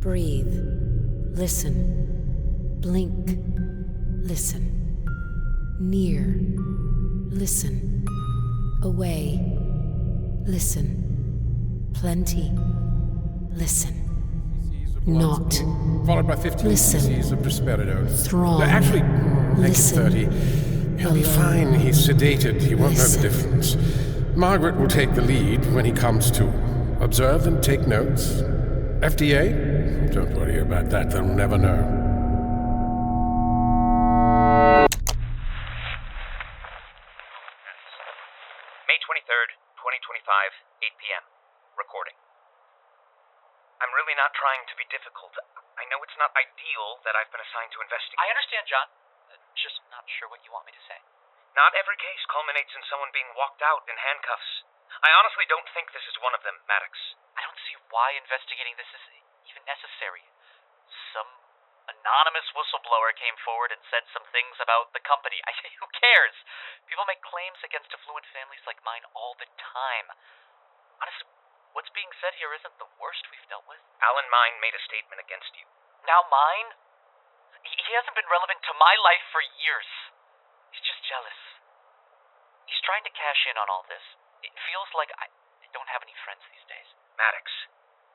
Breathe. Listen. Blink. Listen. Near. Listen. Away. Listen. Plenty. Listen. Not. Followed by 15 Listen. cc's of Prosperidone. Throng. Actually, make it Listen. 30. He'll be fine. He's sedated. He won't know the difference. Margaret will take the lead when he comes to. Observe and take notes. FDA? Don't worry about that. They'll never know. May 23rd, 2025, 8 p.m. Recording. I'm really not trying to be difficult. I know it's not ideal that I've been assigned to investigate. I understand, John. Just not sure what you want me to say. Not every case culminates in someone being walked out in handcuffs. I honestly don't think this is one of them, Mattox. I don't see why investigating this is even necessary. Some anonymous whistleblower came forward and said some things about the company. Who cares? People make claims against affluent families like mine all the time. Honestly, what's being said here isn't the worst we've dealt with. Alan Mine made a statement against you. Now mine? He hasn't been relevant to my life for years. He's just jealous. He's trying to cash in on all this. It feels like I don't have any friends these days. Mattox,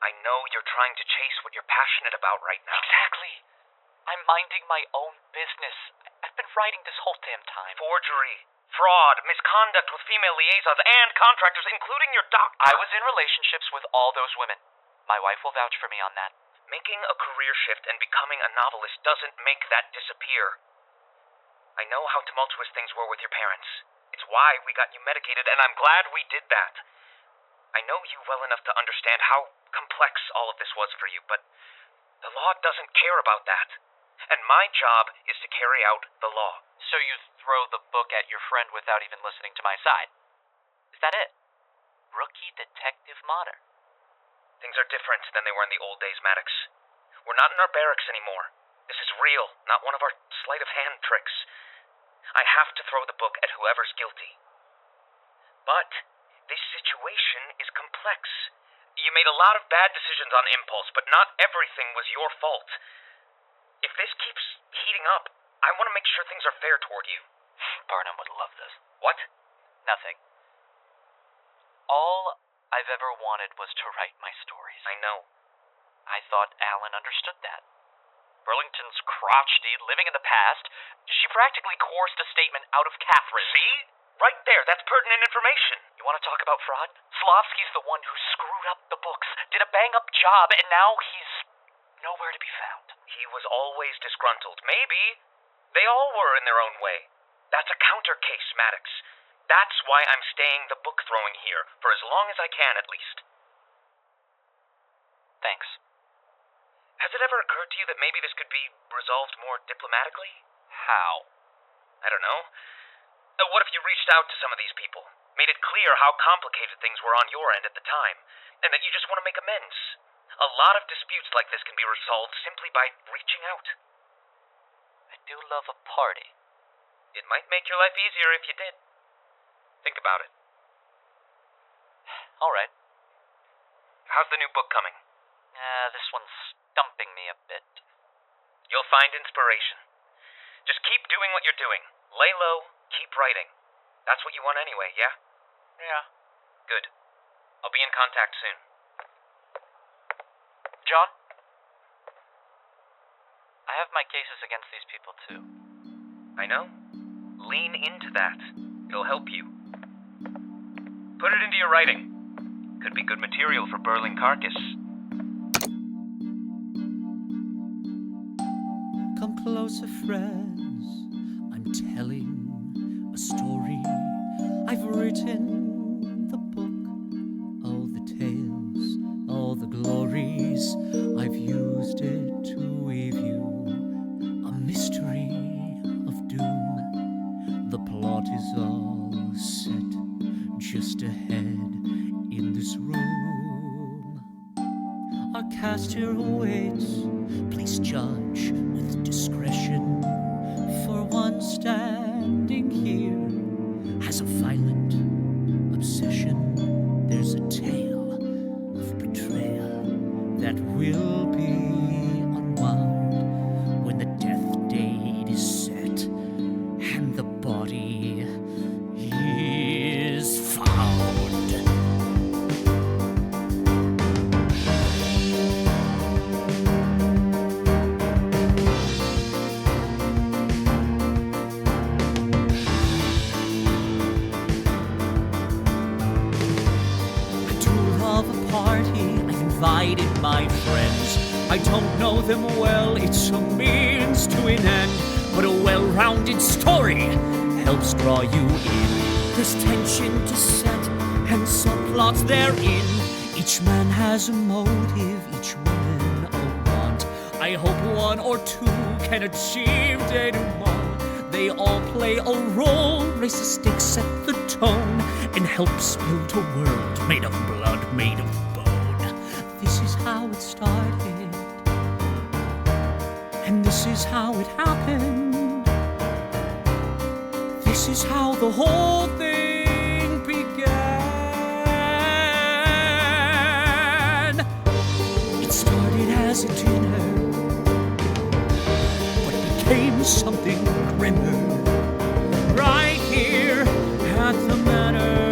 I know you're trying to chase what you're passionate about right now. Exactly. I'm minding my own business. I've been writing this whole damn time. Forgery, fraud, misconduct with female liaisons, and contractors, including your doctor. I was in relationships with all those women. My wife will vouch for me on that. Making a career shift and becoming a novelist doesn't make that disappear. I know how tumultuous things were with your parents. It's why we got you medicated, and I'm glad we did that. I know you well enough to understand how complex all of this was for you, but the law doesn't care about that. And my job is to carry out the law. So you throw the book at your friend without even listening to my side? Is that it? Rookie Detective Motter. Things are different than they were in the old days, Mattox. We're not in our barracks anymore. This is real, not one of our sleight of hand tricks. I have to throw the book at whoever's guilty. But this situation is complex. You made a lot of bad decisions on impulse, but not everything was your fault. If this keeps heating up, I want to make sure things are fair toward you. Barnum would love this. What? Nothing. All I've ever wanted was to write my stories. I know. I thought Alan understood that. Burlington's crotchety, living in the past, she practically coerced a statement out of Catherine. See? Right there, that's pertinent information. You want to talk about fraud? Slovski's the one who screwed up the books, did a bang-up job, and now he's nowhere to be found. He was always disgruntled. Maybe. They all were in their own way. That's a counter case, Mattox. That's why I'm staying the book throwing here, for as long as I can at least. Thanks. Has it ever occurred to you that maybe this could be resolved more diplomatically? How? I don't know. What if you reached out to some of these people, made it clear how complicated things were on your end at the time, and that you just want to make amends? A lot of disputes like this can be resolved simply by reaching out. I do love a party. It might make your life easier if you did. Think about it. All right. How's the new book coming? This one's stumping me a bit. You'll find inspiration. Just keep doing what you're doing. Lay low, keep writing. That's what you want anyway, yeah? Yeah. Good. I'll be in contact soon. John? I have my cases against these people, too. I know. Lean into that. It'll help you. Put it into your writing. Could be good material for Burling Carcass. Come closer, friends. I'm telling a story. I've written the book. All the tales, all the glories. I've used it to weave you a mystery of doom. The plot is all set just ahead in this room. Our cast here awaits. Please judge with discretion. For one standing here has a violent obsession. There's a tale of betrayal that will be body is found. Invited my friends. I don't know them well, it's a means to an end, but a well-rounded story helps draw you in. There's tension to set and subplots therein. Each man has a motive, each woman a want. I hope one or two can achieve denouement. They all play a role, raise the stakes, set the tone, and helps build a world made of blood, made of bone. This is how it started, and this is how it happened. This is how the whole thing began. It started as a dinner, but became something grimmer. Right here at the Manor.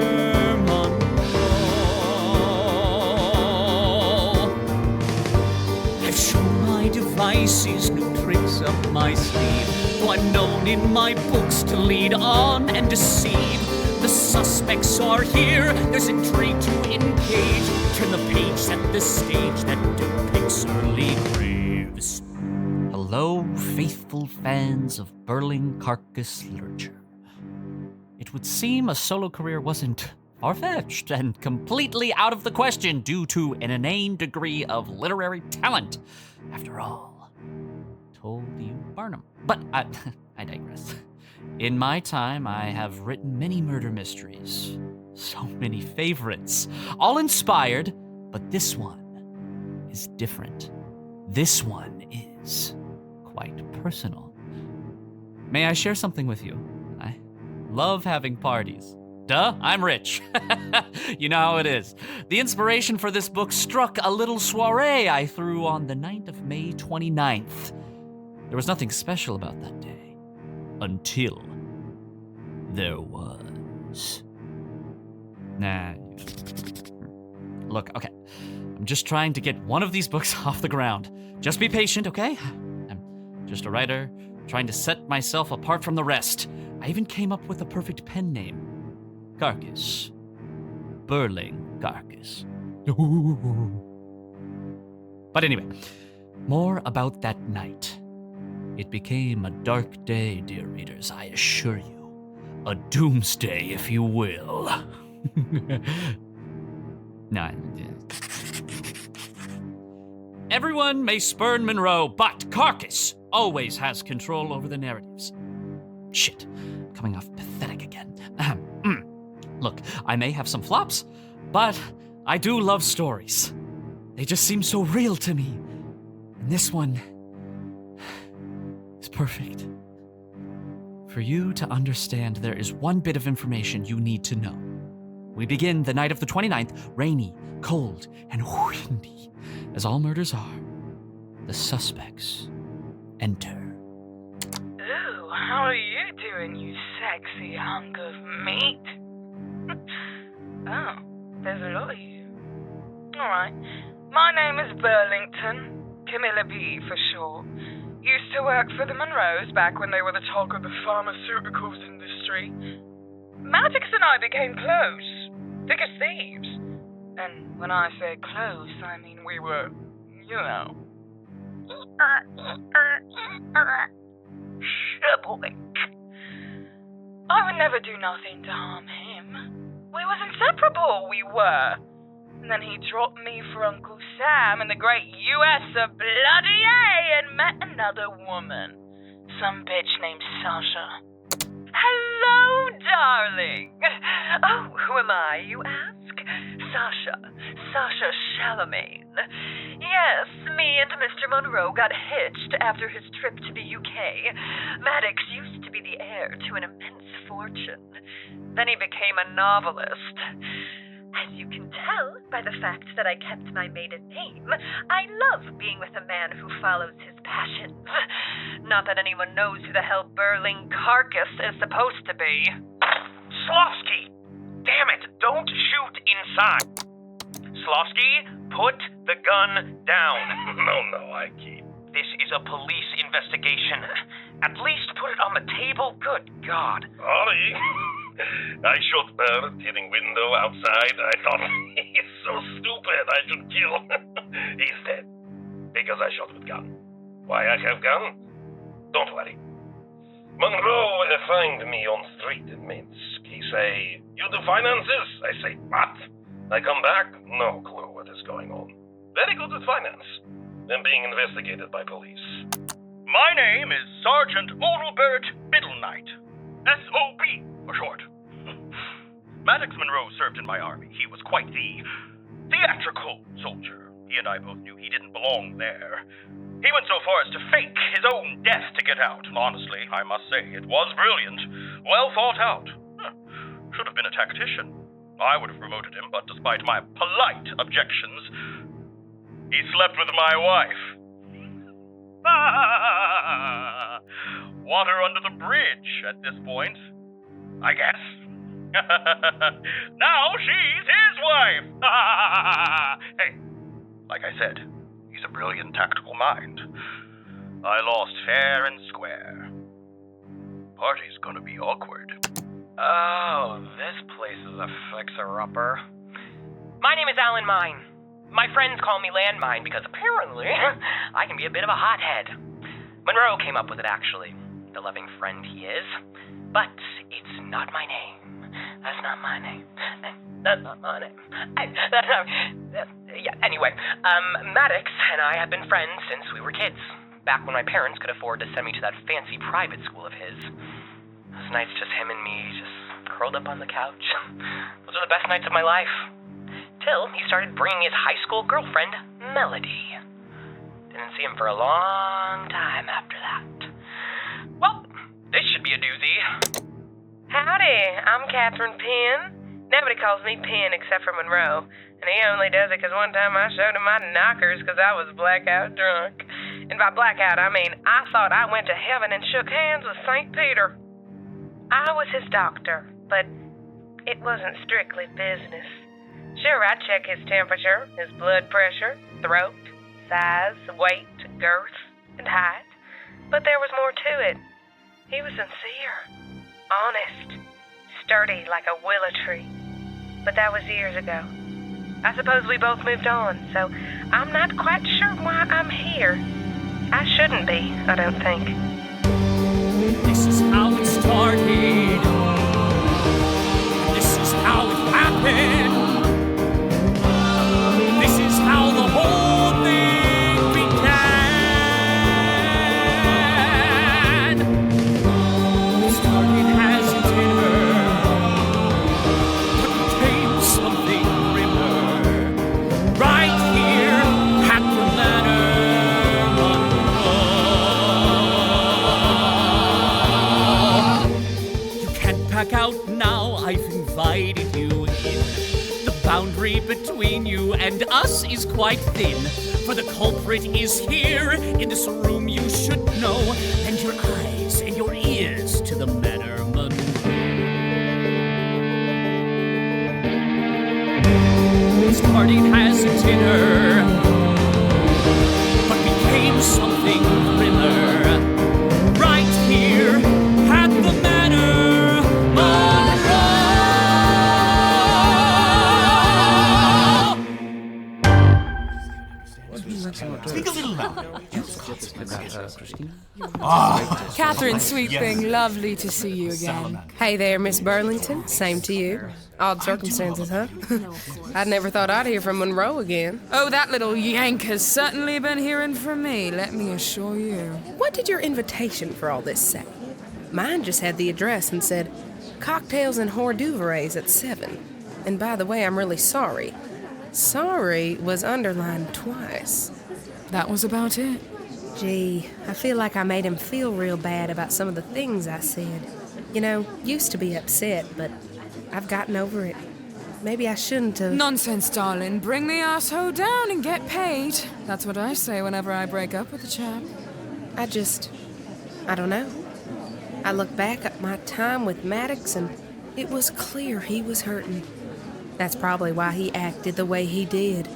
Devices, new tricks up my sleeve, though I'm known in my books to lead on and deceive. The suspects are here, there's intrigue to engage. Turn the page, set the stage that depicts early graves. Hello, faithful fans of Burling carcass literature. It would seem a solo career wasn't far-fetched and completely out of the question due to an inane degree of literary talent. After all, told you Barnum. But I digress. In my time, I have written many murder mysteries. So many favorites. All inspired, but this one is different. This one is quite personal. May I share something with you? I love having parties. Duh, I'm rich. You know how it is. The inspiration for this book struck a little soiree I threw on the night of May 29th. There was nothing special about that day. Until there was. Nah. Look, okay. I'm just trying to get one of these books off the ground. Just be patient, okay? I'm just a writer trying to set myself apart from the rest. I even came up with a perfect pen name. Carcass. Burling carcass. But anyway, more about that night. It became a dark day, dear readers, I assure you. A doomsday, if you will. No. Everyone may spurn Monroe, but Carcass always has control over the narratives. Shit, coming off pathetic again. Look, I may have some flops, but I do love stories. They just seem so real to me. And this one is perfect. For you to understand, there is one bit of information you need to know. We begin the night of the 29th, rainy, cold, and windy. As all murders are, the suspects enter. Ooh, how are you doing, you sexy hunk of meat? Oh, there's a lot of you. Alright, my name is Burlington, Camilla B for short. Used to work for the Monroes back when they were the talk of the pharmaceuticals industry. Mattox and I became close, thick as thieves. And when I say close, I mean we were, you know, shibboleth. I would never do nothing to harm him. We was inseparable, we were. And then he dropped me for Uncle Sam in the great U.S. of bloody A and met another woman. Some bitch named Sasha. Hello, darling. Oh, who am I, you ask? Sasha Shalamayne. Yes, me and Mr. Monroe got hitched after his trip to the UK. Mattox used to be the heir to an immense fortune. Then he became a novelist. As you can tell by the fact that I kept my maiden name, I love being with a man who follows his passions. Not that anyone knows who the hell Burling Carcass is supposed to be. Slovski! Damn it, don't shoot inside! Slovski, put the gun down. No, I keep. This is a police investigation. At least put it on the table. Good God. Ollie, I shot Bird hitting window outside. I thought, he's so stupid, I should kill. He's dead. Because I shot with gun. Why I have gun? Don't worry. Monroe find me on street in Minsk. He say, you do finances? I say, what? I come back, no clue what is going on. Very good with finance. Then being investigated by police. My name is Sergeant Odelbert Biddleknight. S.O.B. for short. Mattox Monroe served in my army. He was quite the theatrical soldier. He and I both knew he didn't belong there. He went so far as to fake his own death to get out. Honestly, I must say, it was brilliant. Well thought out. Should have been a tactician. I would have promoted him, but despite my polite objections, he slept with my wife. Water under the bridge at this point, I guess. Now she's his wife. Hey, like I said, he's a brilliant tactical mind. I lost fair and square. Party's gonna be awkward. Oh, this place is a fixer-upper. My name is Alan Mine. My friends call me Landmine because apparently I can be a bit of a hothead. Monroe came up with it, actually. The loving friend he is. But it's not my name. That's not my name. That's not my name. Anyway, Mattox and I have been friends since we were kids. Back when my parents could afford to send me to that fancy private school of his. Those nights just him and me, just curled up on the couch. Those are the best nights of my life. Till he started bringing his high school girlfriend, Melody. Didn't see him for a long time after that. Well, this should be a doozy. Howdy, I'm Catherine Penn. Nobody calls me Penn except for Monroe. And he only does it because one time I showed him my knockers because I was blackout drunk. And by blackout, I mean I thought I went to heaven and shook hands with St. Peter. I was his doctor, but it wasn't strictly business. Sure, I'd check his temperature, his blood pressure, throat, size, weight, girth, and height. But there was more to it. He was sincere, honest, sturdy like a willow tree. But that was years ago. I suppose we both moved on, so I'm not quite sure why I'm here. I shouldn't be, I don't think. This is how it started. This is how it happened. This is how the whole thing began. It started as a dinner, but became something grimmer. Right here at the Manor. You can't back out now, I've invited you in. The boundary between you and us is quite thin, for the culprit is here in this room, you should know. Lend your eyes and your ears to the Manor Monroe. It started as a dinner, but became something grimmer. Right here at the Manor Monroe. Speak a little louder. Catherine, sweet thing, lovely to see you again. Hey there, Miss Burlington. Same to you. Odd circumstances, huh? I'd never thought I'd hear from Monroe again. Oh, that little yank has certainly been hearing from me, let me assure you. What did your invitation for all this say? Mine just had the address and said, cocktails and hors d'oeuvres at 7. And by the way, I'm really sorry. Sorry was underlined twice. That was about it. Gee, I feel like I made him feel real bad about some of the things I said. You know, used to be upset, but I've gotten over it. maybe I shouldn't have. Nonsense, darling. Bring the asshole down and get paid. That's what I say whenever I break up with a chap. I don't know. I look back at my time with Mattox and it was clear he was hurting. That's probably why he acted the way he did.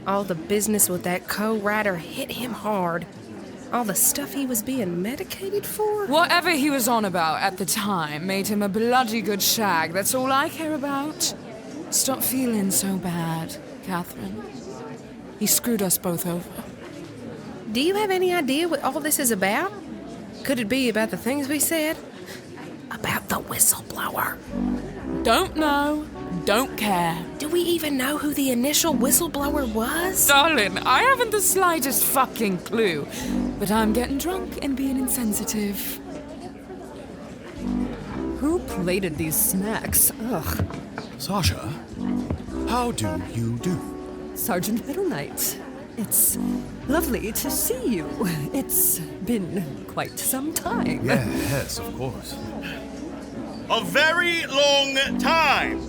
All the business with that co-writer hit him hard. All the stuff he was being medicated for? Whatever he was on about at the time made him a bloody good shag. That's all I care about. Stop feeling so bad, Catherine. He screwed us both over. Do you have any idea what all this is about? Could it be about the things we said? About the whistleblower? Don't know. Don't care. Do we even know who the initial whistleblower was? Darling, I haven't the slightest fucking clue. But I'm getting drunk and being insensitive. Who plated these snacks? Ugh. Sasha, how do you do? Sergeant Biddleknight. It's lovely to see you. It's been quite some time. Yes, of course. A very long time.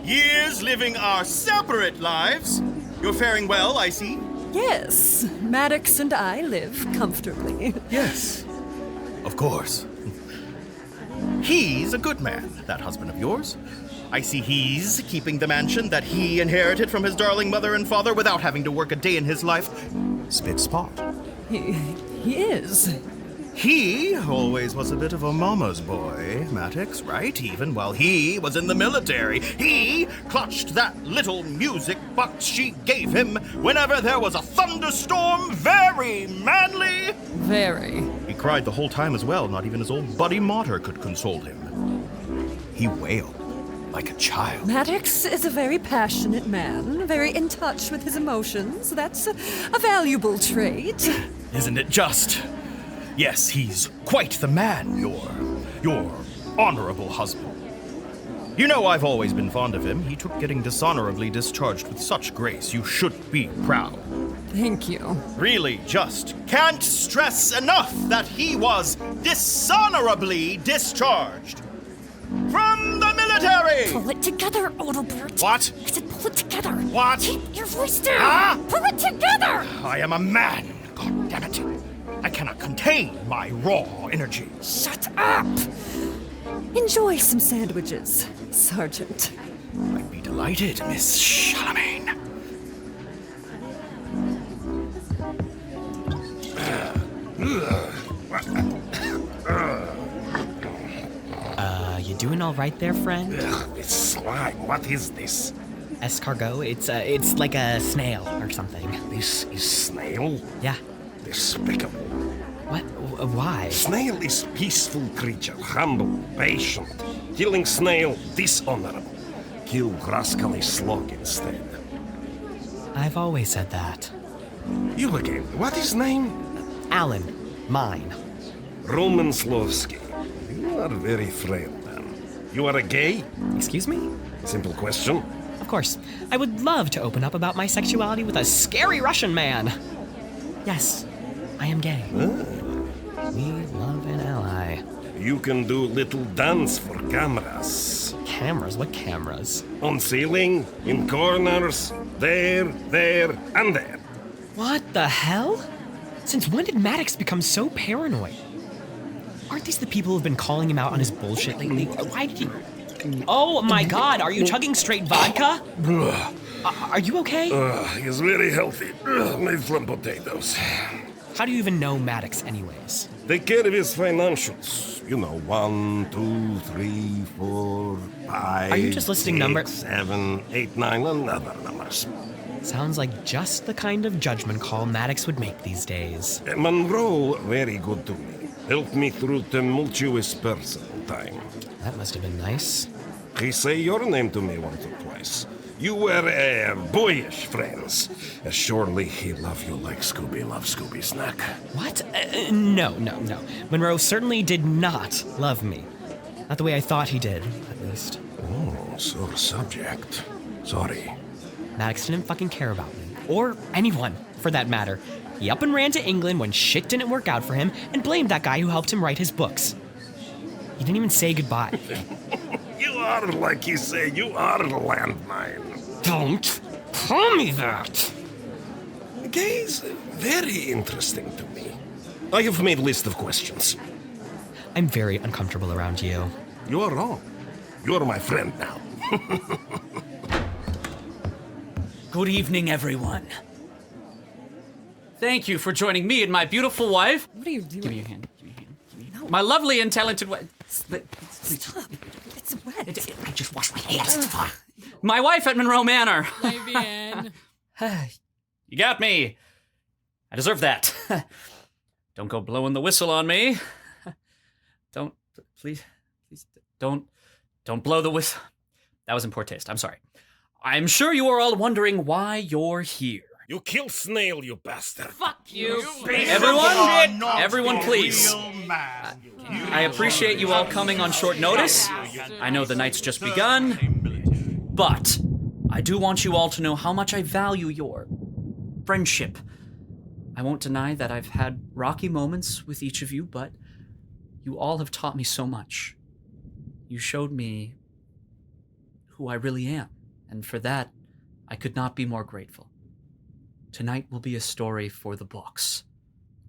Years living our separate lives. You're faring well, I see. Yes, Mattox and I live comfortably. Yes, of course. He's a good man, that husband of yours. I see he's keeping the mansion that he inherited from his darling mother and father without having to work a day in his life. Spit spot. He is. He always was a bit of a mama's boy, Mattox, right? Even while he was in the military. He clutched that little music box she gave him whenever there was a thunderstorm. Very manly. Very. He cried the whole time as well. Not even his old buddy Motter could console him. He wailed like a child. Mattox is a very passionate man, very in touch with his emotions. That's a valuable trait. Isn't it just? Yes, he's quite the man, your honorable husband. You know I've always been fond of him. He took getting dishonorably discharged with such grace. You should be proud. Thank you. Really, just can't stress enough that he was dishonorably discharged from the military! Pull it together, Odelbert. What? I said pull it together. What? Keep your voice down. Ah? Pull it together! I am a man. God damn it. I cannot contain my raw energy. Shut up! Enjoy some sandwiches, Sergeant. I'd be delighted, Miss Shalamayne. You doing all right there, friend? This slime, what is this? Escargot? It's like a snail or something. This is snail? Yeah. Despicable. What? Why? Snail is peaceful creature, humble, patient. Killing snail, dishonorable. Kill rascally slug instead. I've always said that. You again. What is name? Alan. Mine. Roman Slovski. You are very frail, man. You are a gay? Excuse me? Simple question. Of course. I would love to open up about my sexuality with a scary Russian man. Yes, I am gay. We love an ally. You can do little dance for cameras. Cameras? What cameras? On ceiling, in corners, there, and there. What the hell? Since when did Mattox become so paranoid? Aren't these the people who've been calling him out on his bullshit lately? Why did he... Oh my god, are you chugging straight vodka? Are you okay? He's very healthy. Made from potatoes. How do you even know Mattox anyways? Take care of his financials. You know, 1, 2, 3, 4, 5... Are you just listing numbers? 7, 8, 9, and other numbers. Sounds like just the kind of judgment call Mattox would make these days. Monroe, very good to me. Helped me through tumultuous personal time. That must have been nice. He say your name to me once or twice. You were boyish friends. Surely he love you like Scooby love Scooby snack. What? No. Monroe certainly did not love me. Not the way I thought he did, at least. Oh, sore subject. Sorry. Mattox didn't fucking care about me. Or anyone, for that matter. He up and ran to England when shit didn't work out for him and blamed that guy who helped him write his books. He didn't even say goodbye. You are, like you say, you are the landmine. Don't call me that. Gaze, very interesting to me. I have made a list of questions. I'm very uncomfortable around you. You are wrong. You are my friend now. Good evening, everyone. Thank you for joining me and my beautiful wife. What are you doing? Give me your hand. Give me your hand. Give me your hand. My lovely and talented wife. Stop. It's wet. I just washed my hands. It's fine. My wife at Monroe Manor. You got me. I deserve that. Don't go blowing the whistle on me. Please, don't blow the whistle. That was in poor taste. I'm sorry. I'm sure you are all wondering why you're here. You killed Snail, you bastard. Fuck you. Everyone, please. I appreciate you all coming on short notice. I know the night's just begun, but I do want you all to know how much I value your friendship. I won't deny that I've had rocky moments with each of you, but you all have taught me so much. You showed me who I really am, and for that, I could not be more grateful. Tonight will be a story for the books.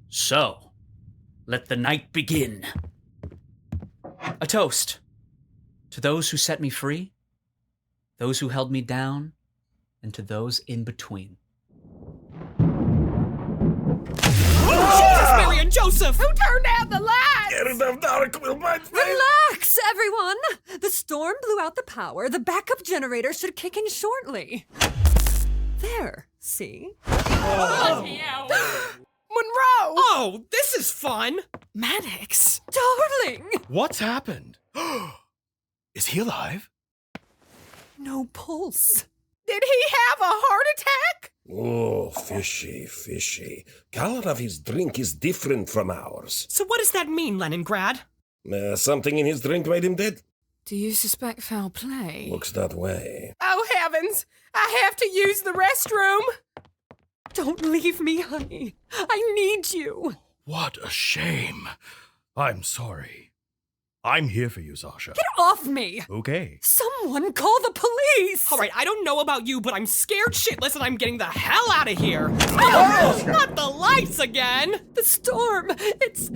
So, let the night begin. A toast to those who set me free, those who held me down, and to those in between. Mary and Joseph! Who turned out the lights? Get enough dark will bite me. Relax, everyone! The storm blew out the power. The backup generator should kick in shortly. There, see? Monroe! Oh, this is fun! Mattox! Darling! What's happened? Is he alive? No pulse. Did he have a heart attack? Oh, fishy, fishy. Color of his drink is different from ours. So what does that mean, Leningrad? Something in his drink made him dead? Do you suspect foul play? Looks that way. Oh, heavens! I have to use the restroom! Don't leave me, honey. I need you. What a shame. I'm sorry. I'm here for you, Sasha. Get off me! Okay. Someone call the police! All right, I don't know about you, but I'm scared shitless and I'm getting the hell out of here. Oh, not the lights again! The storm. It's...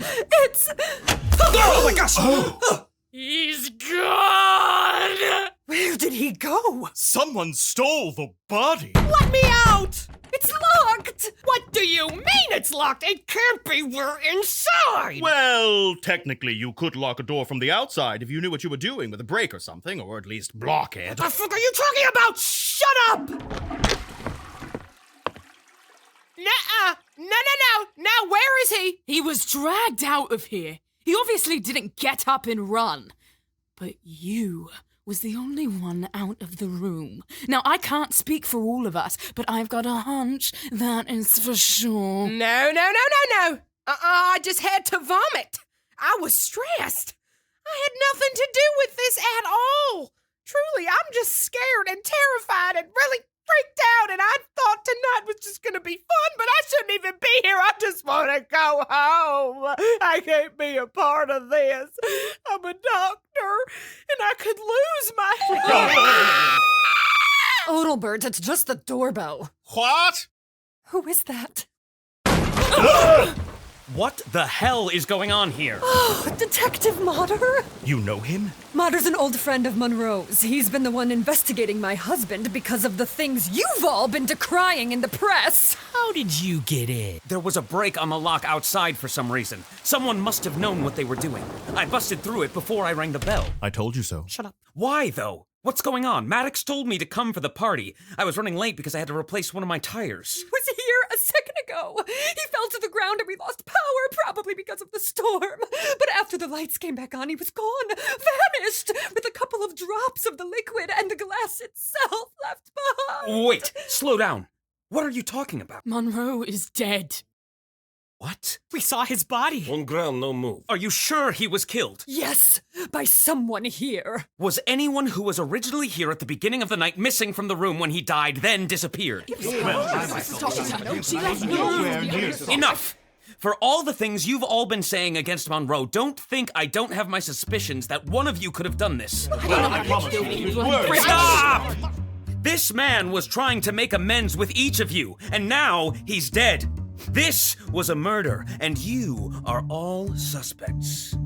Oh my gosh! He's gone! Where did he go? Someone stole the body. Let me out! It's locked! What do you mean it's locked? It can't be. We're inside! Well, technically, you could lock a door from the outside if you knew what you were doing with a brake or something, or at least block it. What the fuck are you talking about? Shut up! Nuh-uh! No. Now, where is he? He was dragged out of here. He obviously didn't get up and run. But you was the only one out of the room. Now, I can't speak for all of us, but I've got a hunch that is for sure. No. I just had to vomit. I was stressed. I had nothing to do with this at all. Truly, I'm just scared and terrified and really freaked out, and I thought tonight was just gonna be fun, but I shouldn't even be here. I just want to go home. I can't be a part of this. I'm a doctor, and I could lose my... Odelbert, it's just the doorbell. What? Who is that? What the hell is going on here? Oh, Detective Motter? You know him? Motter's an old friend of Monroe's. He's been the one investigating my husband because of the things you've all been decrying in the press. How did you get in? There was a break on the lock outside for some reason. Someone must have known what they were doing. I busted through it before I rang the bell. I told you so. Shut up. Why, though? What's going on? Mattox told me to come for the party. I was running late because I had to replace one of my tires. He was here a second ago. He fell to the ground and we lost power, probably because of the storm. But after the lights came back on, he was gone, vanished, with a couple of drops of the liquid and the glass itself left behind. Wait, slow down. What are you talking about? Monroe is dead. What? We saw his body. On ground, no move. Are you sure he was killed? Yes, by someone here. Was anyone who was originally here at the beginning of the night missing from the room when he died, then disappeared? Enough! for all the things you've all been saying against Monroe, don't think I don't have my suspicions that one of you could have done this. Stop! This man was trying to make amends with each of you, and now he's dead. This was a murder, and you are all suspects.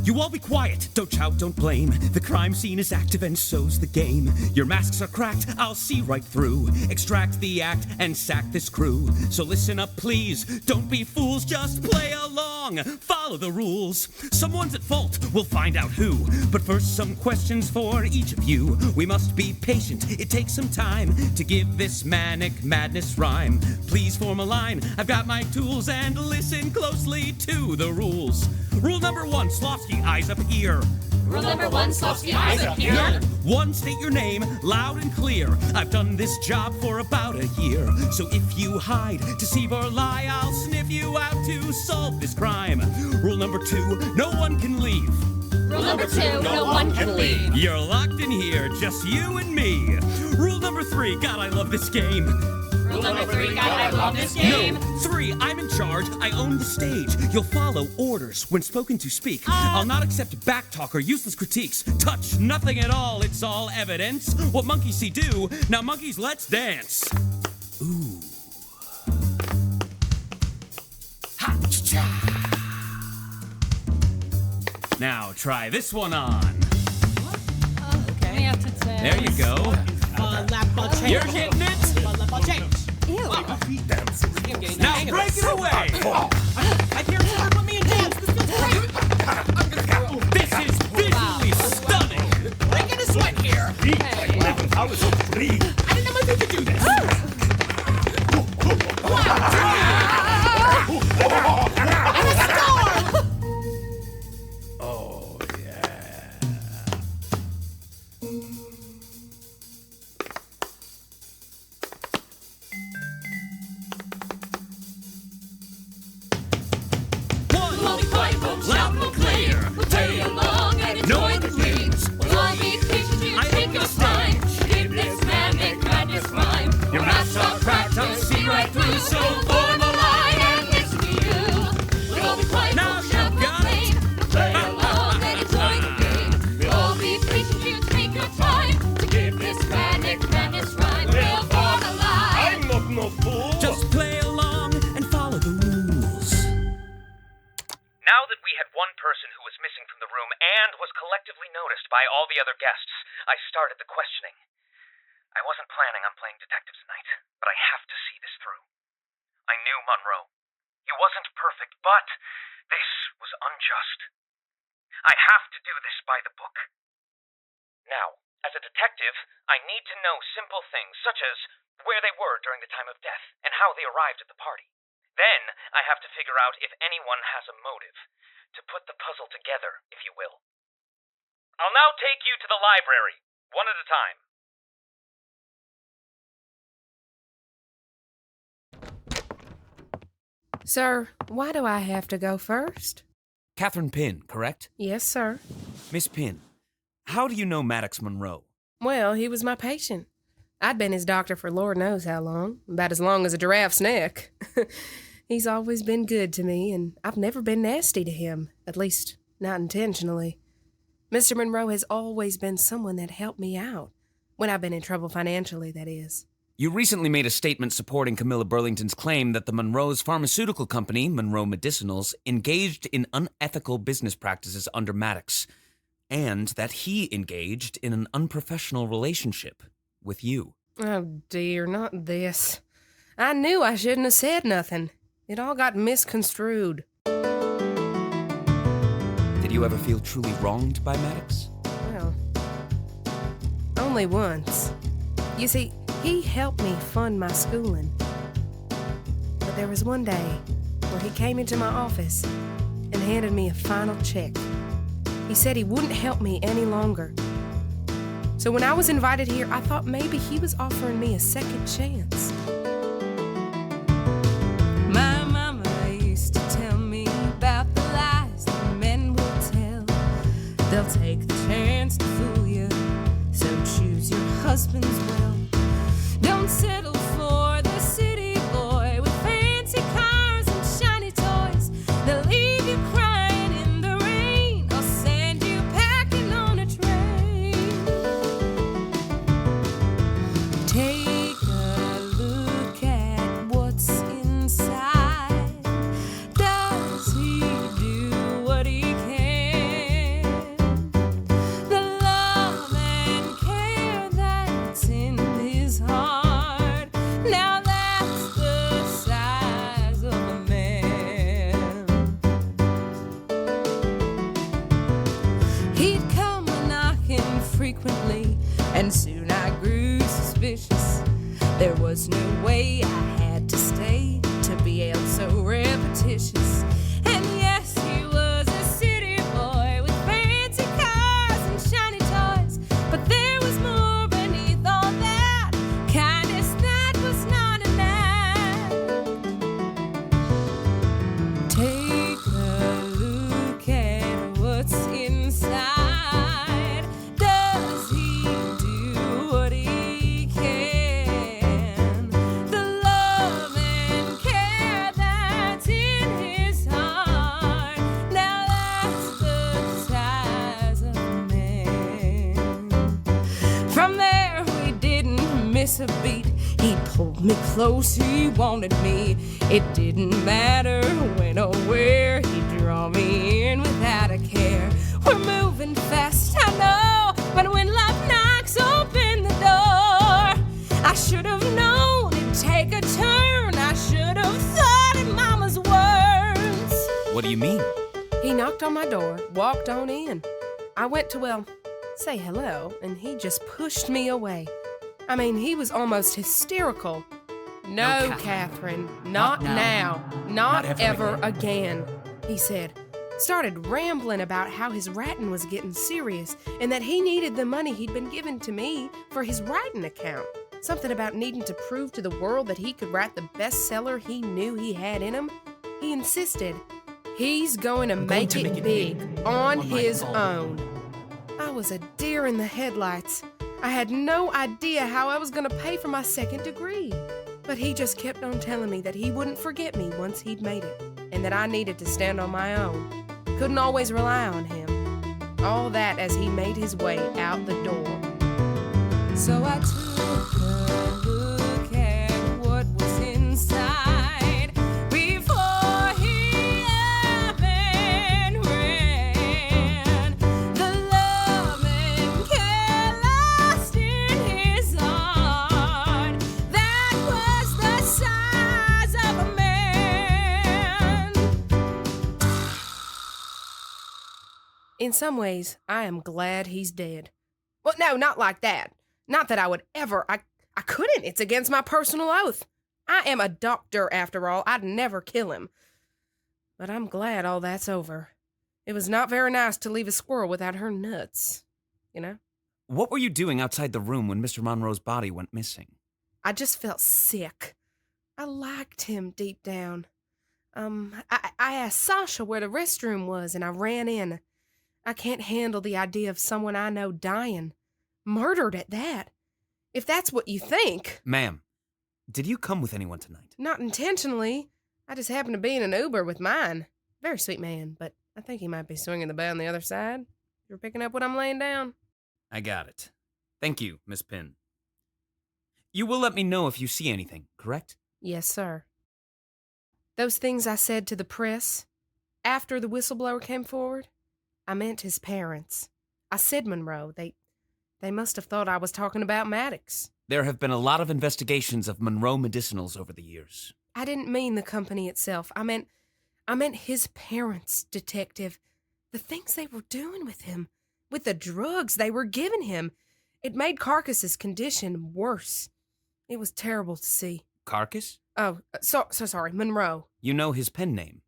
You all be quiet. Don't shout, don't blame. The crime scene is active and so's the game. Your masks are cracked, I'll see right through. Extract the act and sack this crew. So listen up, please. Don't be fools, just play along. Follow the rules. Someone's at fault, we'll find out who. But first, some questions for each of you. We must be patient, it takes some time to give this manic madness rhyme. Please form a line, I've got my tools, and listen closely to the rules. Rule number 1, Slovski, eyes up here. Rule number 1, Slovski, eyes up here. 1, state your name loud and clear. I've done this job for about a year. So if you hide, deceive or lie, I'll sniff you out to solve this crime. Rule number 2, no one can leave. Rule number 2, no one can leave. You're locked in here, just you and me. Rule number 3, God, I love this game. Rule number 3, God, I love this game. No, 3, I'm in charge, I own the stage. You'll follow orders when spoken to speak. I'll not accept backtalk or useless critiques. Touch nothing at all, it's all evidence. What monkeys see do, now monkeys, let's dance. Ooh. Ha-cha-cha. Now try this one on. Okay. There you go. You're getting it? Ew. Now break it away! I hear you put me in dance. This is visually stunning. Breaking a sweat here. Hey. I was so free. I didn't know you could do this. Oh, yeah. Loud and clear. We'll play along and enjoy the games. We'll all be patient to take our time. Give this manic madness rhyme. Your masks are cracked, I'll see right through. So form a line and listen to you. We'll all be quiet, we'll shout, we'll play. We'll play along and enjoy the game. We'll all be patient to take our time. To give this manic madness rhyme. We'll form a line. I'm not no fool. Just play along and follow the rules. Now that we had one person who was missing from the room and was collectively noticed by all the other guests, I started the questioning. I wasn't planning on playing detective tonight, but I have to see this through. I knew Monroe. He wasn't perfect, but this was unjust. I have to do this by the book. Now, as a detective, I need to know simple things, such as where they were during the time of death and how they arrived at the party. Then, I have to figure out if anyone has a motive. To put the puzzle together, if you will. I'll now take you to the library, one at a time. Sir, why do I have to go first? Catherine Pinn, correct? Yes, sir. Miss Pinn, how do you know Mattox Monroe? Well, he was my patient. I'd been his doctor for Lord knows how long. About as long as a giraffe's neck. He's always been good to me, and I've never been nasty to him. At least, not intentionally. Mr. Monroe has always been someone that helped me out. When I've been in trouble financially, that is. You recently made a statement supporting Camilla Burlington's claim that the Monroe's pharmaceutical company, Monroe Medicinals, engaged in unethical business practices under Mattox, and that he engaged in an unprofessional relationship with you. Oh dear, not this. I knew I shouldn't have said nothing. It all got misconstrued. Did you ever feel truly wronged by Mattox? Well, only once. You see, he helped me fund my schooling. But there was one day where he came into my office and handed me a final check. He said he wouldn't help me any longer. So when I was invited here, I thought maybe he was offering me a second chance. My mama used to tell me about the lies that men will tell. They'll take the chance to fool you, so choose your husbands well. Don't settle for the city boy with fancy cars and shiny toys. frequently, and soon I grew suspicious. There was no way I had to stay to be held so repetitious. And yes, he was a city boy with fancy cars and shiny toys, but there was more beneath all that. Kindness that was not enough. Take a look at what's inside. Does he do what he can? The love and care that's in his heart, now that's the size of a man. From there we didn't miss a beat. He pulled me close, he wanted me. It didn't matter when or where, he'd draw me in without a care. We're moving fast, I know, but when love knocks open the door, I should have known it'd take a turn. I should have thought of Mama's words. What do you mean? He knocked on my door, walked on in. I went to, well, say hello, and he just pushed me away. I mean, he was almost hysterical. No, Catherine, not now. Not ever again, he said. Started rambling about how his writing was getting serious and that he needed the money he'd been given to me for his writing account. Something about needing to prove to the world that he could write the bestseller he knew he had in him. He insisted he's going to make it big on his own. I was a deer in the headlights. I had no idea how I was going to pay for my second degree. But he just kept on telling me that he wouldn't forget me once he'd made it, and that I needed to stand on my own. Couldn't always rely on him. All that as he made his way out the door. So I took a look at what was inside before he up and ran. The love and care lost in his heart, that was the size of a man. In some ways, I am glad he's dead. Well, no, not like that. Not that I would ever. I couldn't. It's against my personal oath. I am a doctor, after all. I'd never kill him. But I'm glad all that's over. It was not very nice to leave a squirrel without her nuts, you know? What were you doing outside the room when Mr. Monroe's body went missing? I just felt sick. I liked him deep down. I asked Sasha where the restroom was, and I ran in. I can't handle the idea of someone I know dying. Murdered at that. If that's what you think. Ma'am, did you come with anyone tonight? Not intentionally. I just happened to be in an Uber with mine. Very sweet man, but I think he might be swinging the bay on the other side. You're picking up what I'm laying down? I got it. Thank you, Miss Pinn. You will let me know if you see anything, correct? Yes, sir. Those things I said to the press, after the whistleblower came forward, I meant his parents. I said Monroe. They must have thought I was talking about Mattox. There have been a lot of investigations of Monroe medicinals over the years. I didn't mean the company itself. I meant his parents, Detective. The things they were doing with him, with the drugs they were giving him. It made Carcass's condition worse. It was terrible to see. Carcass? Oh, so sorry, Monroe. You know his pen name?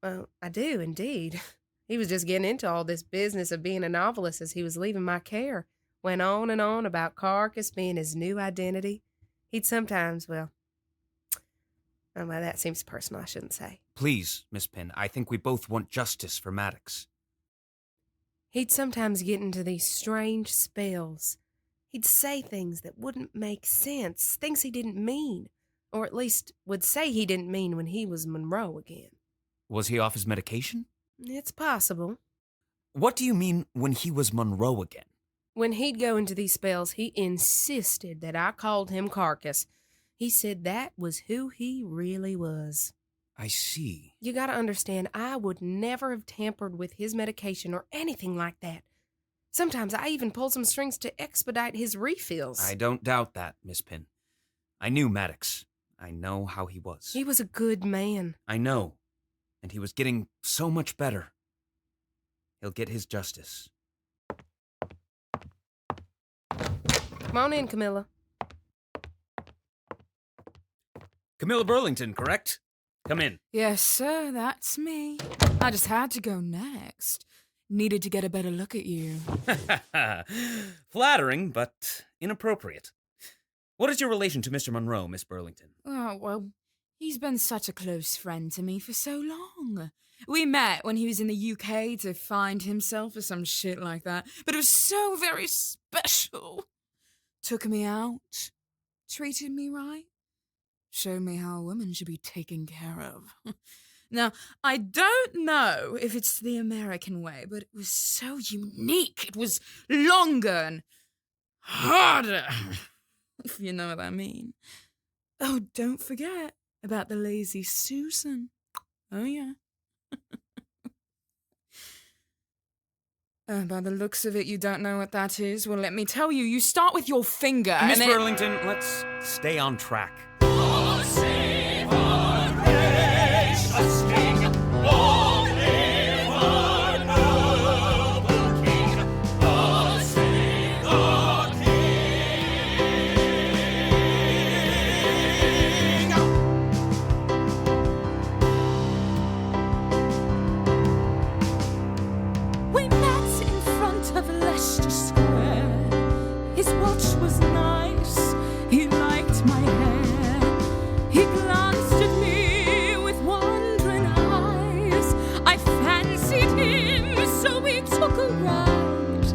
Well, I do, indeed. He was just getting into all this business of being a novelist as he was leaving my care. Went on and on about Carcass being his new identity. He'd sometimes, well, that seems personal, I shouldn't say. Please, Miss Pinn, I think we both want justice for Mattox. He'd sometimes get into these strange spells. He'd say things that wouldn't make sense, things he didn't mean, or at least would say he didn't mean when he was Monroe again. Was he off his medication? It's possible. What do you mean when he was Monroe again? When he'd go into these spells, he insisted that I called him Carcass. He said that was who he really was. I see. You gotta understand, I would never have tampered with his medication or anything like that. Sometimes I even pulled some strings to expedite his refills. I don't doubt that, Miss Pinn. I knew Mattox. I know how he was. He was a good man. I know. And he was getting so much better. He'll get his justice. Come on in, Camilla. Camilla Burlington, correct? Come in. Yes, sir, that's me. I just had to go next. Needed to get a better look at you. Flattering, but inappropriate. What is your relation to Mr. Monroe, Miss Burlington? Oh, well, he's been such a close friend to me for so long. We met when he was in the UK to find himself or some shit like that, but it was so very special. Took me out, treated me right, showed me how a woman should be taken care of. Now, I don't know if it's the American way, but it was so unique. It was longer and harder, if you know what I mean. Oh, don't forget about the lazy Susan. Oh, yeah. By the looks of it, you don't know what that is. Well, let me tell you. You start with your finger, Miss and Burlington, let's stay on track. God save our gracious King, long live our noble King. God save the King. We met in front of Leicester Square. His watch was nice. He liked my hair. He glanced at me with wondering eyes. I fancied him, so we took a ride.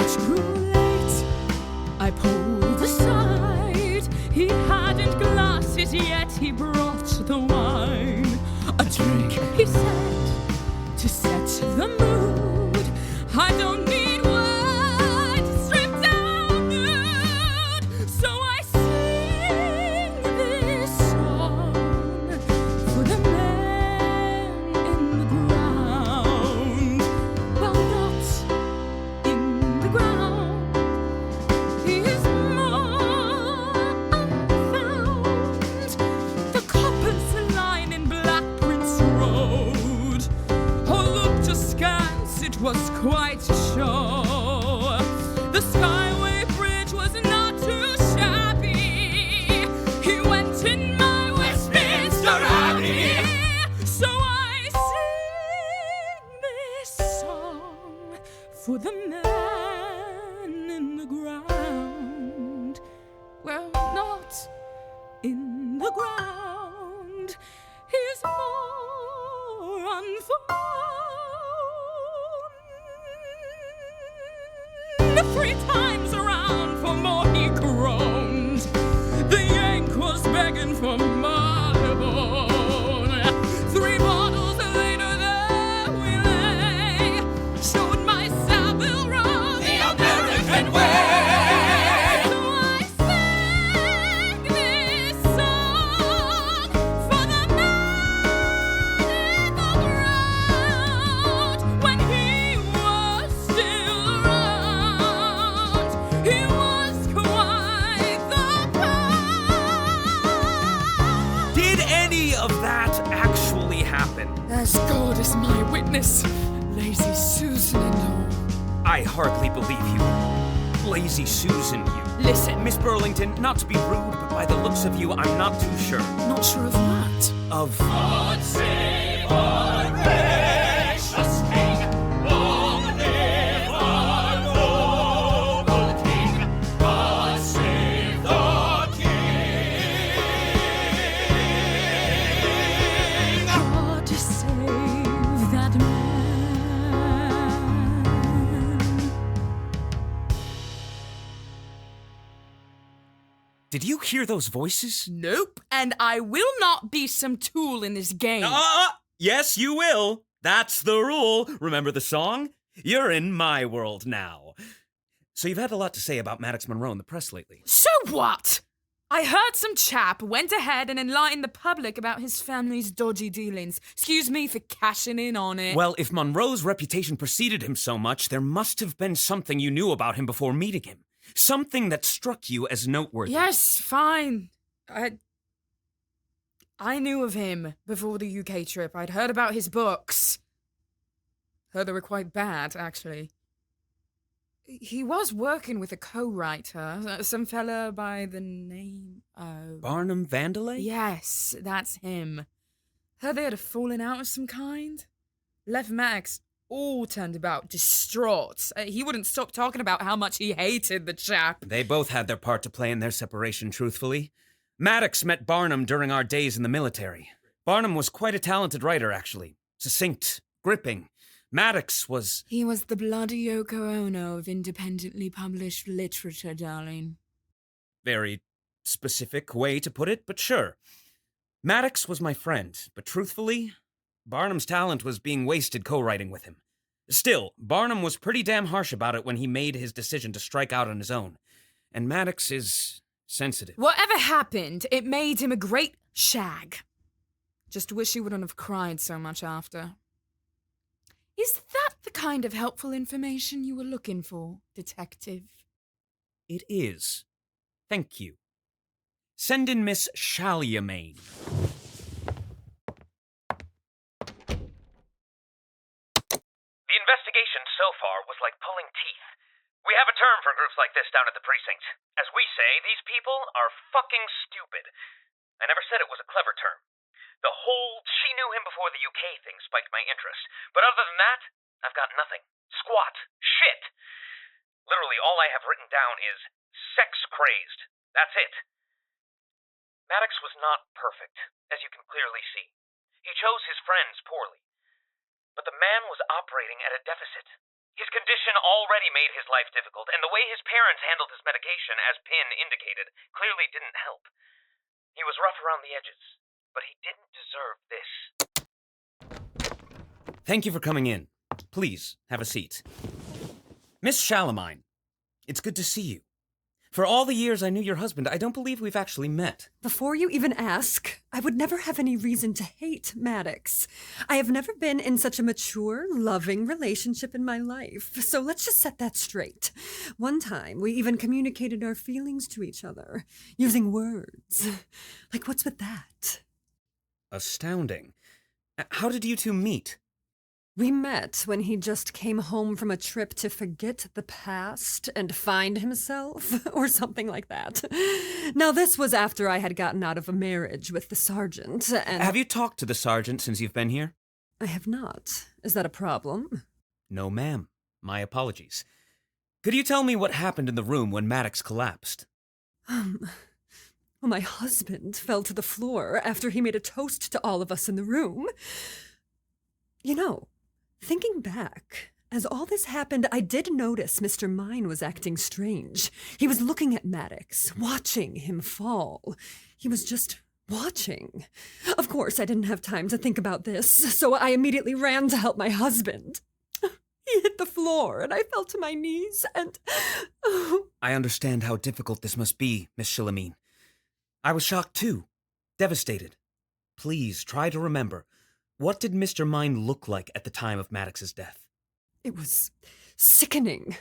It grew late. I pulled aside. He hadn't glasses yet. He brought the wine. A drink, he said, to set the mood. I don't need words, stripped down nude. So I sing this song for the man in the ground. Well, not in the ground. He is more unfound. The coppers line in Black Prince Road. Oh, looked askance, it was quite a show. The Skyway Bridge was not too shabby. He went in my Westminster Abbey. So I sing this song for the man in the ground. Well, not in the ground. He's more unfound. 3 times around for more he groaned. The Yank was begging for Marylebone. 3 bottles later there we lay. Showed my Savile Row the American way. So I sang this song for the man in the ground. When he was still around, he was quite the pound. Did any of that actually happen? As God is my witness, lazy Susan and all. I hardly believe you. Lazy Susan, you. Listen, Miss Burlington, not to be rude, but by the looks of you, I'm not too sure. not sure of what. Of... God save our gracious King, long live our noble King. God save the King. God save that man. Did you hear those voices? Nope, and I will not be some tool in this game. Yes, you will. That's the rule. Remember the song? You're in my world now. So you've had a lot to say about Mattox Monroe in the press lately. So what? I heard some chap went ahead and enlightened the public about his family's dodgy dealings. Excuse me for cashing in on it. Well, if Monroe's reputation preceded him so much, there must have been something you knew about him before meeting him. Something that struck you as noteworthy. Yes, fine. I knew of him before the UK trip. I'd heard about his books. Heard they were quite bad, actually. He was working with a co-writer, some fella by the name of... Barnum Vandelay? Yes, that's him. Heard they had a falling out of some kind. Left Mattox all turned about, distraught. He wouldn't stop talking about how much he hated the chap. They both had their part to play in their separation, truthfully. Maddox met Barnum during our days in the military. Barnum was quite a talented writer, actually. Succinct, gripping. Maddox was... He was the bloody Yoko Ono of independently published literature, darling. Very specific way to put it, but sure. Maddox was my friend, but truthfully, Barnum's talent was being wasted co-writing with him. Still, Barnum was pretty damn harsh about it when he made his decision to strike out on his own. And Maddox is sensitive. Whatever happened, it made him a great shag. Just wish he wouldn't have cried so much after. Is that the kind of helpful information you were looking for, detective? It is. Thank you. Send in Miss Shalamayne. The investigation so far was like pulling teeth. We have a term for groups like this down at the precinct. As we say, these people are fucking stupid. I never said it was a clever term. The whole "she knew him before the UK" thing spiked my interest. But other than that, I've got nothing. Squat. Shit. Literally all I have written down is sex-crazed. That's it. Maddox was not perfect, as you can clearly see. He chose his friends poorly. But the man was operating at a deficit. His condition already made his life difficult, and the way his parents handled his medication, as Pin indicated, clearly didn't help. He was rough around the edges, but he didn't deserve this. Thank you for coming in. Please, have a seat. Miss Shalamayne, it's good to see you. For all the years I knew your husband, I don't believe we've actually met. Before you even ask, I would never have any reason to hate Maddox. I have never been in such a mature, loving relationship in my life, so let's just set that straight. One time, we even communicated our feelings to each other, using words. Like, what's with that? Astounding. How did you two meet? We met when he just came home from a trip to forget the past and find himself, or something like that. Now, this was after I had gotten out of a marriage with the sergeant, and... Have you talked to the sergeant since you've been here? I have not. Is that a problem? No, ma'am. My apologies. Could you tell me what happened in the room when Maddox collapsed? Well, my husband fell to the floor after he made a toast to all of us in the room. You know, thinking back, as all this happened, I did notice Mr. Mine was acting strange. He was looking at Maddox, watching him fall. He was just watching. Of course, I didn't have time to think about this, so I immediately ran to help my husband. He hit the floor, and I fell to my knees, and... Oh. I understand how difficult this must be, Miss Shalamayne. I was shocked, too. Devastated. Please, try to remember. What did Mr. Mine look like at the time of Maddox's death? It was sickening.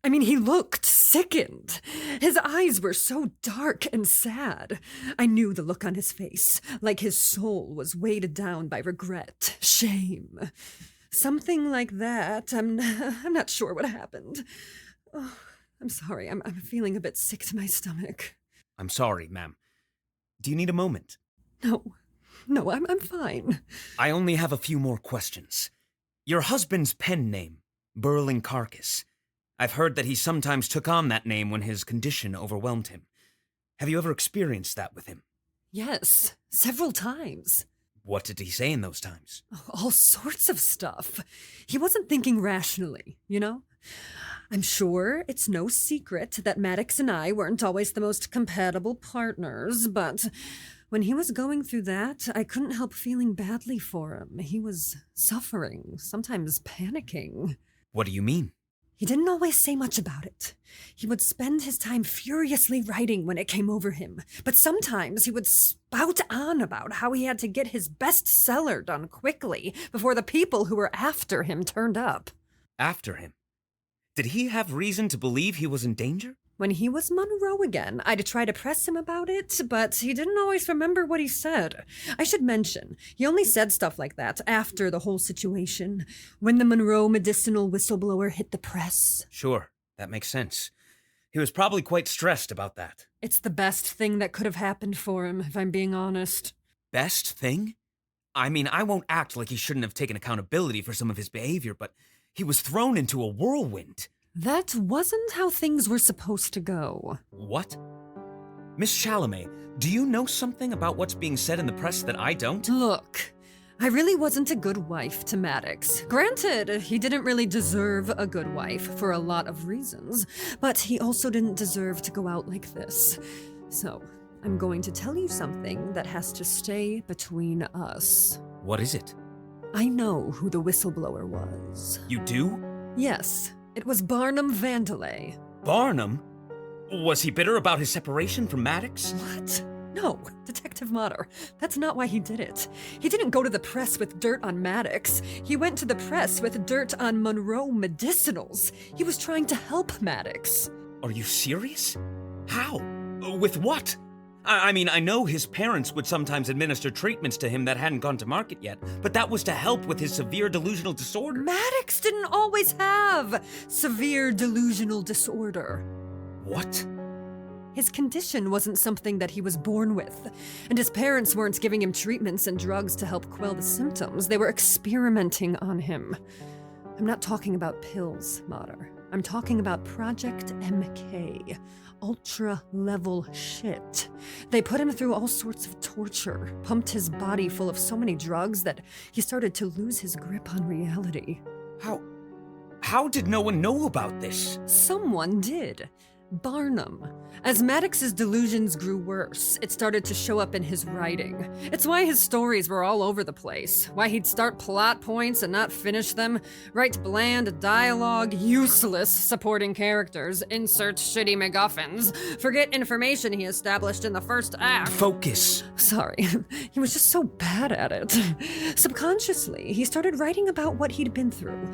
I mean, he looked sickened. His eyes were so dark and sad. I knew the look on his face, like his soul was weighted down by regret, shame. Something like that. I'm not sure what happened. Oh, I'm sorry. I'm feeling a bit sick to my stomach. I'm sorry, ma'am. Do you need a moment? No, I'm fine. I only have a few more questions. Your husband's pen name, Burling Carcass. I've heard that he sometimes took on that name when his condition overwhelmed him. Have you ever experienced that with him? Yes, several times. What did he say in those times? All sorts of stuff. He wasn't thinking rationally, you know? I'm sure it's no secret that Maddox and I weren't always the most compatible partners, but when he was going through that, I couldn't help feeling badly for him. He was suffering, sometimes panicking. What do you mean? He didn't always say much about it. He would spend his time furiously writing when it came over him, but sometimes he would spout on about how he had to get his bestseller done quickly before the people who were after him turned up. After him? Did he have reason to believe he was in danger? When he was Monroe again, I'd try to press him about it, but he didn't always remember what he said. I should mention, he only said stuff like that after the whole situation, when the Monroe medicinal whistleblower hit the press. Sure. That makes sense. He was probably quite stressed about that. It's the best thing that could have happened for him, if I'm being honest. Best thing? I mean, I won't act like he shouldn't have taken accountability for some of his behavior, but he was thrown into a whirlwind. That wasn't how things were supposed to go. What? Miss Shalamayne, do you know something about what's being said in the press that I don't? Look, I really wasn't a good wife to Mattox. Granted, he didn't really deserve a good wife for a lot of reasons, but he also didn't deserve to go out like this. So, I'm going to tell you something that has to stay between us. What is it? I know who the whistleblower was. You do? Yes, it was Barnum Vandelay. Barnum? Was he bitter about his separation from Mattox? What? No, Detective Motter. That's not why he did it. He didn't go to the press with dirt on Mattox. He went to the press with dirt on Monroe medicinals. He was trying to help Mattox. Are you serious? How? With what? I mean, I know his parents would sometimes administer treatments to him that hadn't gone to market yet, but that was to help with his severe delusional disorder. Mattox didn't always have severe delusional disorder. What? His condition wasn't something that he was born with, and his parents weren't giving him treatments and drugs to help quell the symptoms. They were experimenting on him. I'm not talking about pills, Motter. I'm talking about Project MK. Ultra-level shit. They put him through all sorts of torture, pumped his body full of so many drugs that he started to lose his grip on reality. How did no one know about this? Someone did. Barnum. As Mattox's delusions grew worse, it started to show up in his writing. It's why his stories were all over the place, why he'd start plot points and not finish them, write bland dialogue, useless supporting characters, insert shitty MacGuffins, forget information he established in the first act. Focus. Sorry, he was just so bad at it. Subconsciously, he started writing about what he'd been through.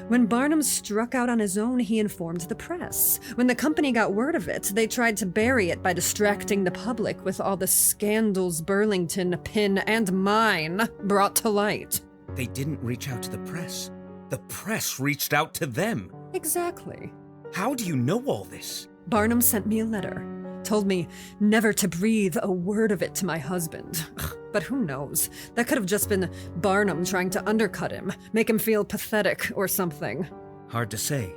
When Barnum struck out on his own, he informed the press. When the company got word of it, they tried to bury it by distracting the public with all the scandals Burlington, Pin, and Mine brought to light. They didn't reach out to the press. The press reached out to them. Exactly. How do you know all this? Barnum sent me a letter. Told me never to breathe a word of it to my husband. But who knows? That could have just been Barnum trying to undercut him, make him feel pathetic or something. Hard to say.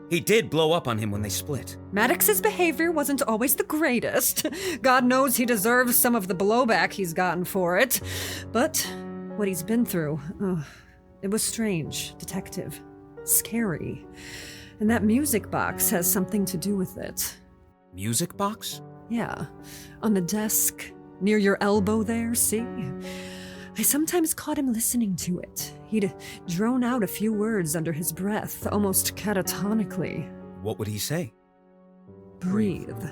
He did blow up on him when they split. Mattox's behavior wasn't always the greatest. God knows he deserves some of the blowback he's gotten for it. But what he's been through, it was strange, Detective. Scary. And that music box has something to do with it. Music box? Yeah. On the desk, near your elbow there, see? I sometimes caught him listening to it. He'd drone out a few words under his breath, almost catatonically. What would he say? Breathe.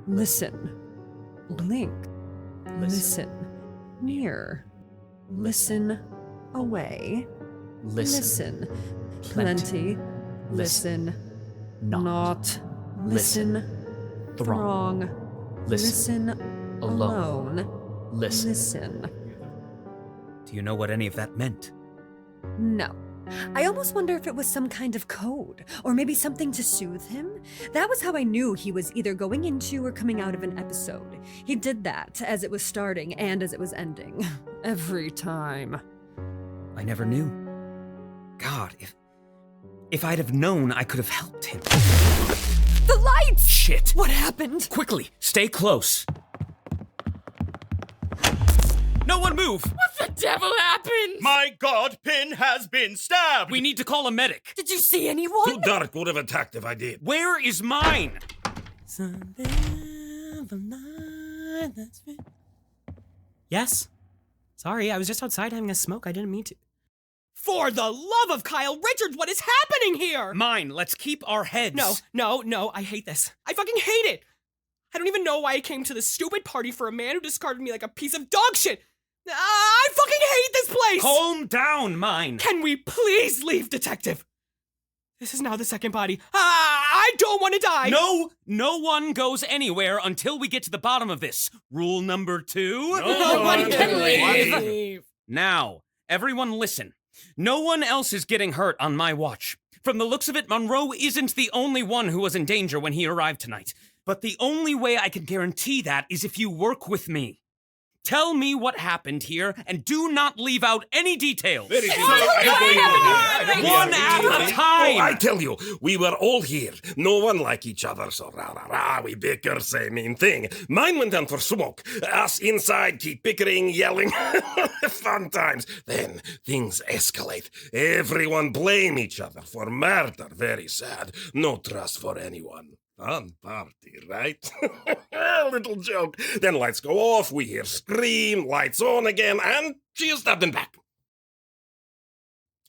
Listen. Blink. Listen. Near. Listen. Away. Listen. Plenty. Listen. Not. Listen. Throng. Listen. Alone. Listen. Do you know what any of that meant? No. I almost wonder if it was some kind of code, or maybe something to soothe him. That was how I knew he was either going into or coming out of an episode. He did that as it was starting and as it was ending. Every time. I never knew. God, if I'd have known, I could have helped him. The lights! Shit! What happened? Quickly, stay close. No one move! What the devil happened? My god, Pin has been stabbed! We need to call a medic. Did you see anyone? Too dark would have attacked if I did. Where is mine? Yes? Sorry, I was just outside having a smoke. I didn't mean to. For the love of Kyle Richards, what is happening here? Mine. Let's keep our heads. No, I hate this. I fucking hate it. I don't even know why I came to this stupid party for a man who discarded me like a piece of dog shit. I fucking hate this place! Calm down, Mine. Can we please leave, Detective? This is now the second body. I don't want to die! No one goes anywhere until we get to the bottom of this. Rule number 2. No one can leave! Now, everyone listen. No one else is getting hurt on my watch. From the looks of it, Monroe isn't the only one who was in danger when he arrived tonight. But the only way I can guarantee that is if you work with me. Tell me what happened here, and do not leave out any details. Very good. One at a time! Oh, I tell you, we were all here. No one like each other, so rah, we bicker, say mean thing. Mine went down for smoke. Us inside keep bickering, yelling. Fun times. Then things escalate. Everyone blame each other for murder. Very sad. No trust for anyone. Fun party, right? Little joke. Then lights go off, we hear scream, lights on again, and she is stabbed in back.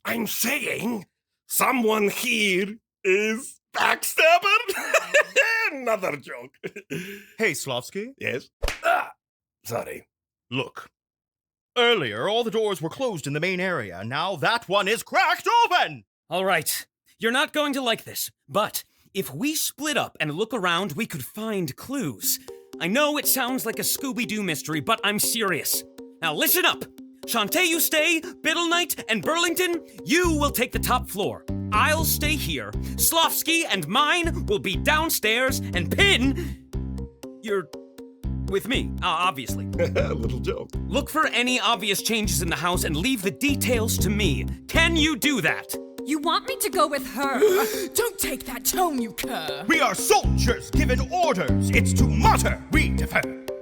I'm saying someone here is backstabber. Another joke. Hey, Slovski? Yes? Sorry. Look. Earlier, all the doors were closed in the main area. Now that one is cracked open! All right. You're not going to like this, but if we split up and look around, we could find clues. I know it sounds like a Scooby-Doo mystery, but I'm serious. Now listen up. Shantae, you stay. Biddleknight and Burlington, you will take the top floor. I'll stay here. Slovski and mine will be downstairs, and Pin, you're with me, obviously. Little joke. Look for any obvious changes in the house and leave the details to me. Can you do that? You want me to go with her? Don't take that tone, you cur. We are soldiers given orders. It's to Motter we defer.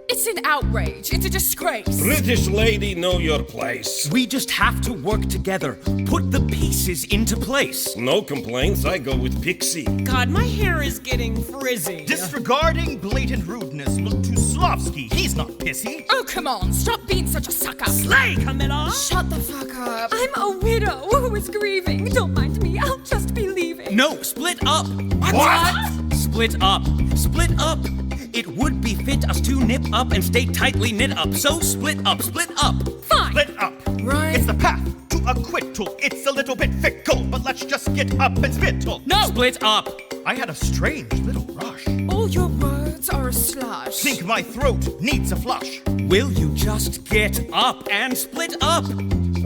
It's an outrage. It's a disgrace. British lady, know your place. We just have to work together. Put the pieces into place. No complaints, I go with Pixie. God, my hair is getting frizzy. Disregarding blatant rudeness, look to Slovski. He's not pissy. Oh, come on. Stop being such a sucker. Slay, Camilla! Shut the fuck up. I'm a widow who is grieving. Don't mind me. I'll just be leaving. No, split up. What? Split up. Split up. It would befit us to nip up and stay tightly knit up. So split up, split up. Fine. Split up. Right. It's the path to acquittal. It's a little bit fickle, but let's just get up and spittle. No. Split up. I had a strange little rush. All your words are a slush. Think my throat needs a flush. Will you just get up and split up?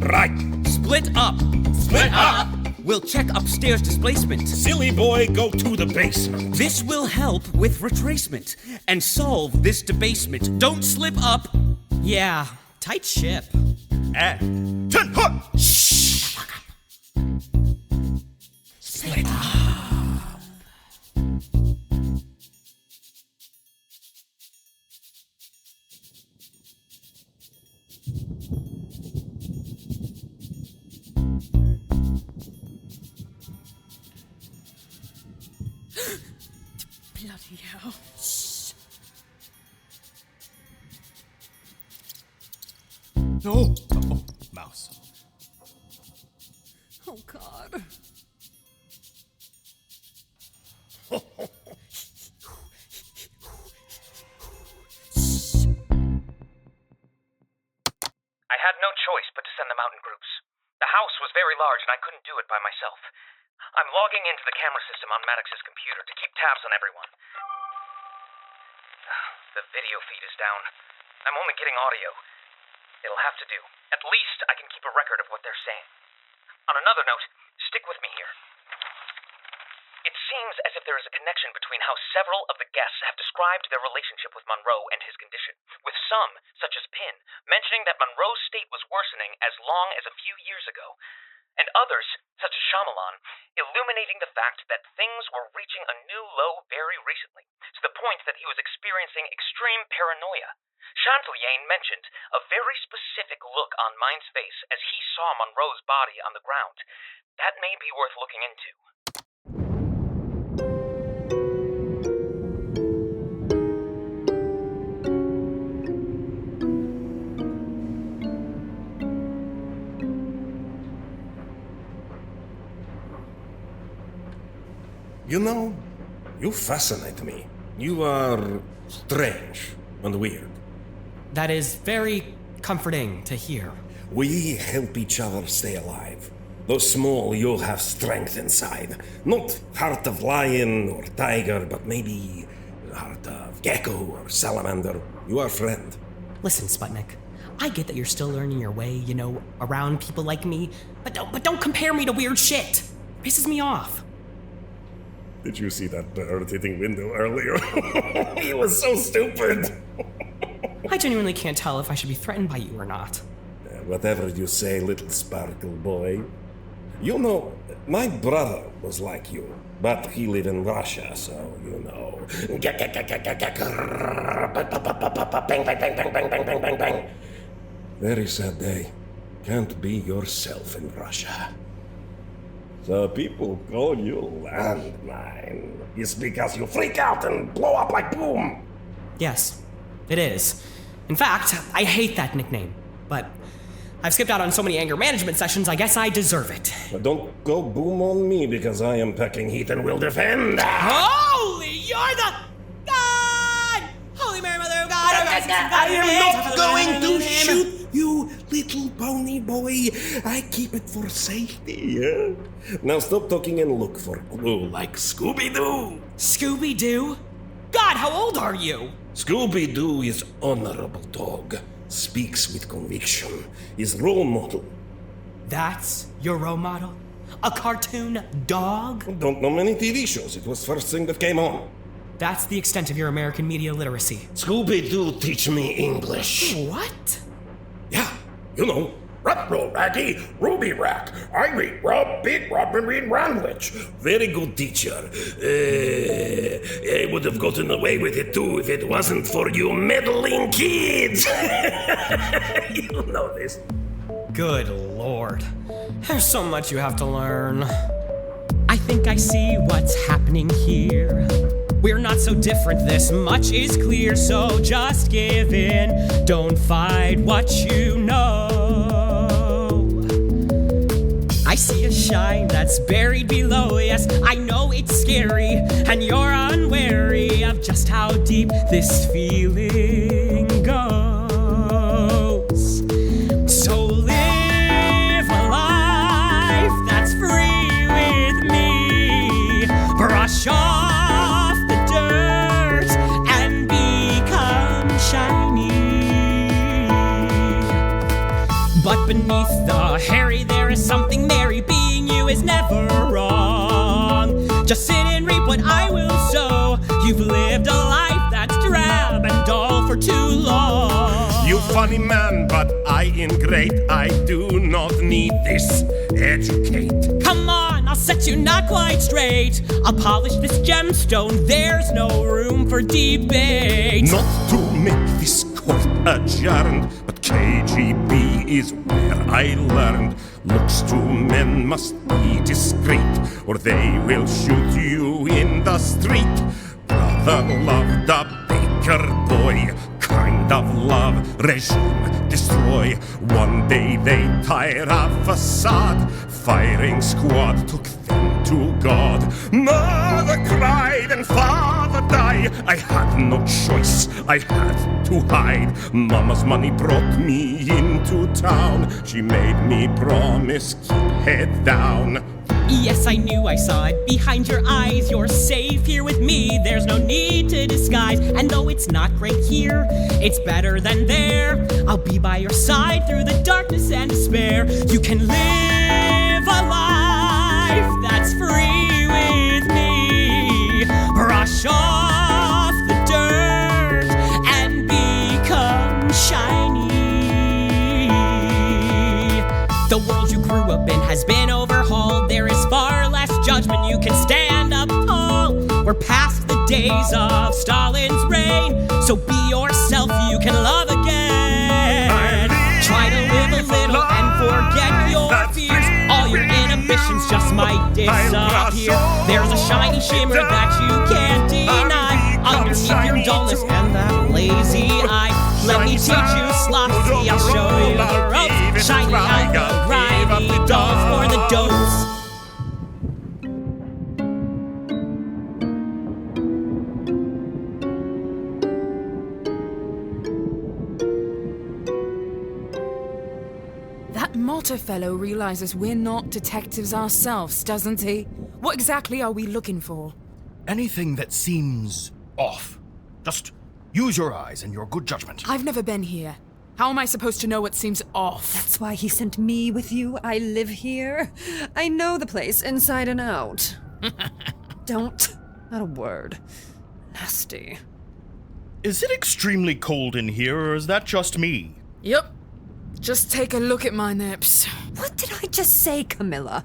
Right. Split up. Split up. We'll check upstairs displacement. Silly boy, go to the basement. This will help with retracement and solve this debasement. Don't slip up. Yeah, tight ship. And ten hut. Shh. Split up. Bloody hell. Shh. No. Oh, mouse. Oh, God. I had no choice but to send them out in groups. The house was very large and I couldn't do it by myself. I'm logging into the camera system on Mattox's computer to keep tabs on everyone. The video feed is down. I'm only getting audio. It'll have to do. At least I can keep a record of what they're saying. On another note, stick with me here. It seems as if there is a connection between how several of the guests have described their relationship with Monroe and his condition, with some, such as Pin, mentioning that Monroe's state was worsening as long as a few years ago, and others, such as Shalamayne, illuminating the fact that things were reaching a new low very recently, to the point that he was experiencing extreme paranoia. Shantae mentioned a very specific look on mine's face as he saw Monroe's body on the ground. That may be worth looking into. You know, you fascinate me. You are strange and weird. That is very comforting to hear. We help each other stay alive. Though small, you have strength inside. Not heart of lion or tiger, but maybe heart of gecko or salamander. You are a friend. Listen, Sputnik, I get that you're still learning your way, around people like me, but don't compare me to weird shit. Pisses me off. Did you see that bird hitting window earlier? He was so stupid. I genuinely can't tell if I should be threatened by you or not. Whatever you say, little sparkle boy. You know, my brother was like you, but he lived in Russia, so you know. Bang, bang, bang, bang, bang, bang, bang, bang, bang. Very sad day. Can't be yourself in Russia. So people call you landmine. It's because you freak out and blow up like boom. Yes, it is. In fact, I hate that nickname, but I've skipped out on so many anger management sessions, I guess I deserve it. But don't go boom on me because I am packing heat and will defend. Holy, you're the God! Holy Mary, Mother of God! I am not going to shoot you, little pony boy. I keep it for safety, yeah? Now stop talking and look for a clue like Scooby-Doo. Scooby-Doo? God, how old are you? Scooby-Doo is honorable dog. Speaks with conviction. Is role model. That's your role model? A cartoon dog? Don't know many TV shows. It was first thing that came on. That's the extent of your American media literacy. Scooby-Doo teach me English. What? Yeah, you know. Rut-roll, Raggy, Ruby Rack, Ivy, Rob, Big Robbery, Ranwich. Very good teacher. I would have gotten away with it too if it wasn't for you meddling kids. You know this. Good Lord. There's so much you have to learn. I think I see what's happening here. We're not so different, this much is clear, so just give in. Don't fight what you know. I see a shine that's buried below, yes, I know it's scary, and you're unwary of just how deep this feeling goes. So live a life that's free with me. Brush off the dirt and become shiny. But beneath the hairy there is something merry. Being you is never wrong. Just sit and reap what I will sow. You've lived a life that's drab and dull for too long. You funny man, but I ingrate. I do not need this. Educate. Come on, I'll set you not quite straight. I'll polish this gemstone. There's no room for debate. Not to make this court adjourned, but KGB is where I learned. Looks to men must be discreet, or they will shoot you in the street. Brother loved a baker boy, kind of love, regime destroy. One day they tire a facade, firing squad took them to God. Mother cried and father died. I had no choice, I had to hide. Mama's money brought me into town. She made me promise keep head down. Yes, I knew I saw it behind your eyes. You're safe here with me, there's no need to disguise. And though it's not great here, it's better than there. I'll be by your side through the darkness and despair. You can live a life that's free with me. Brush off the dirt and become shiny. The world you grew up in has been overhauled. There is far less judgment, you can stand up tall. We're past the days of Stalin's reign, so be yourself, you can love again. Try to live a little and forget your fears. All your inhibitions just might disappear. There's a shiny shimmer that you can't deny underneath your dullness and that lazy eye. Let me teach you Slovski, I'll show you the ropes. Shiny out the grimy dolls for the dopes. That Motter fellow realizes we're not detectives ourselves, doesn't he? What exactly are we looking for? Anything that seems off. Just use your eyes and your good judgment. I've never been here. How am I supposed to know what seems off? That's why he sent me with you. I live here. I know the place inside and out. Don't. Not a word. Nasty. Is it extremely cold in here, or is that just me? Yep. Just take a look at my nips. What did I just say, Camilla?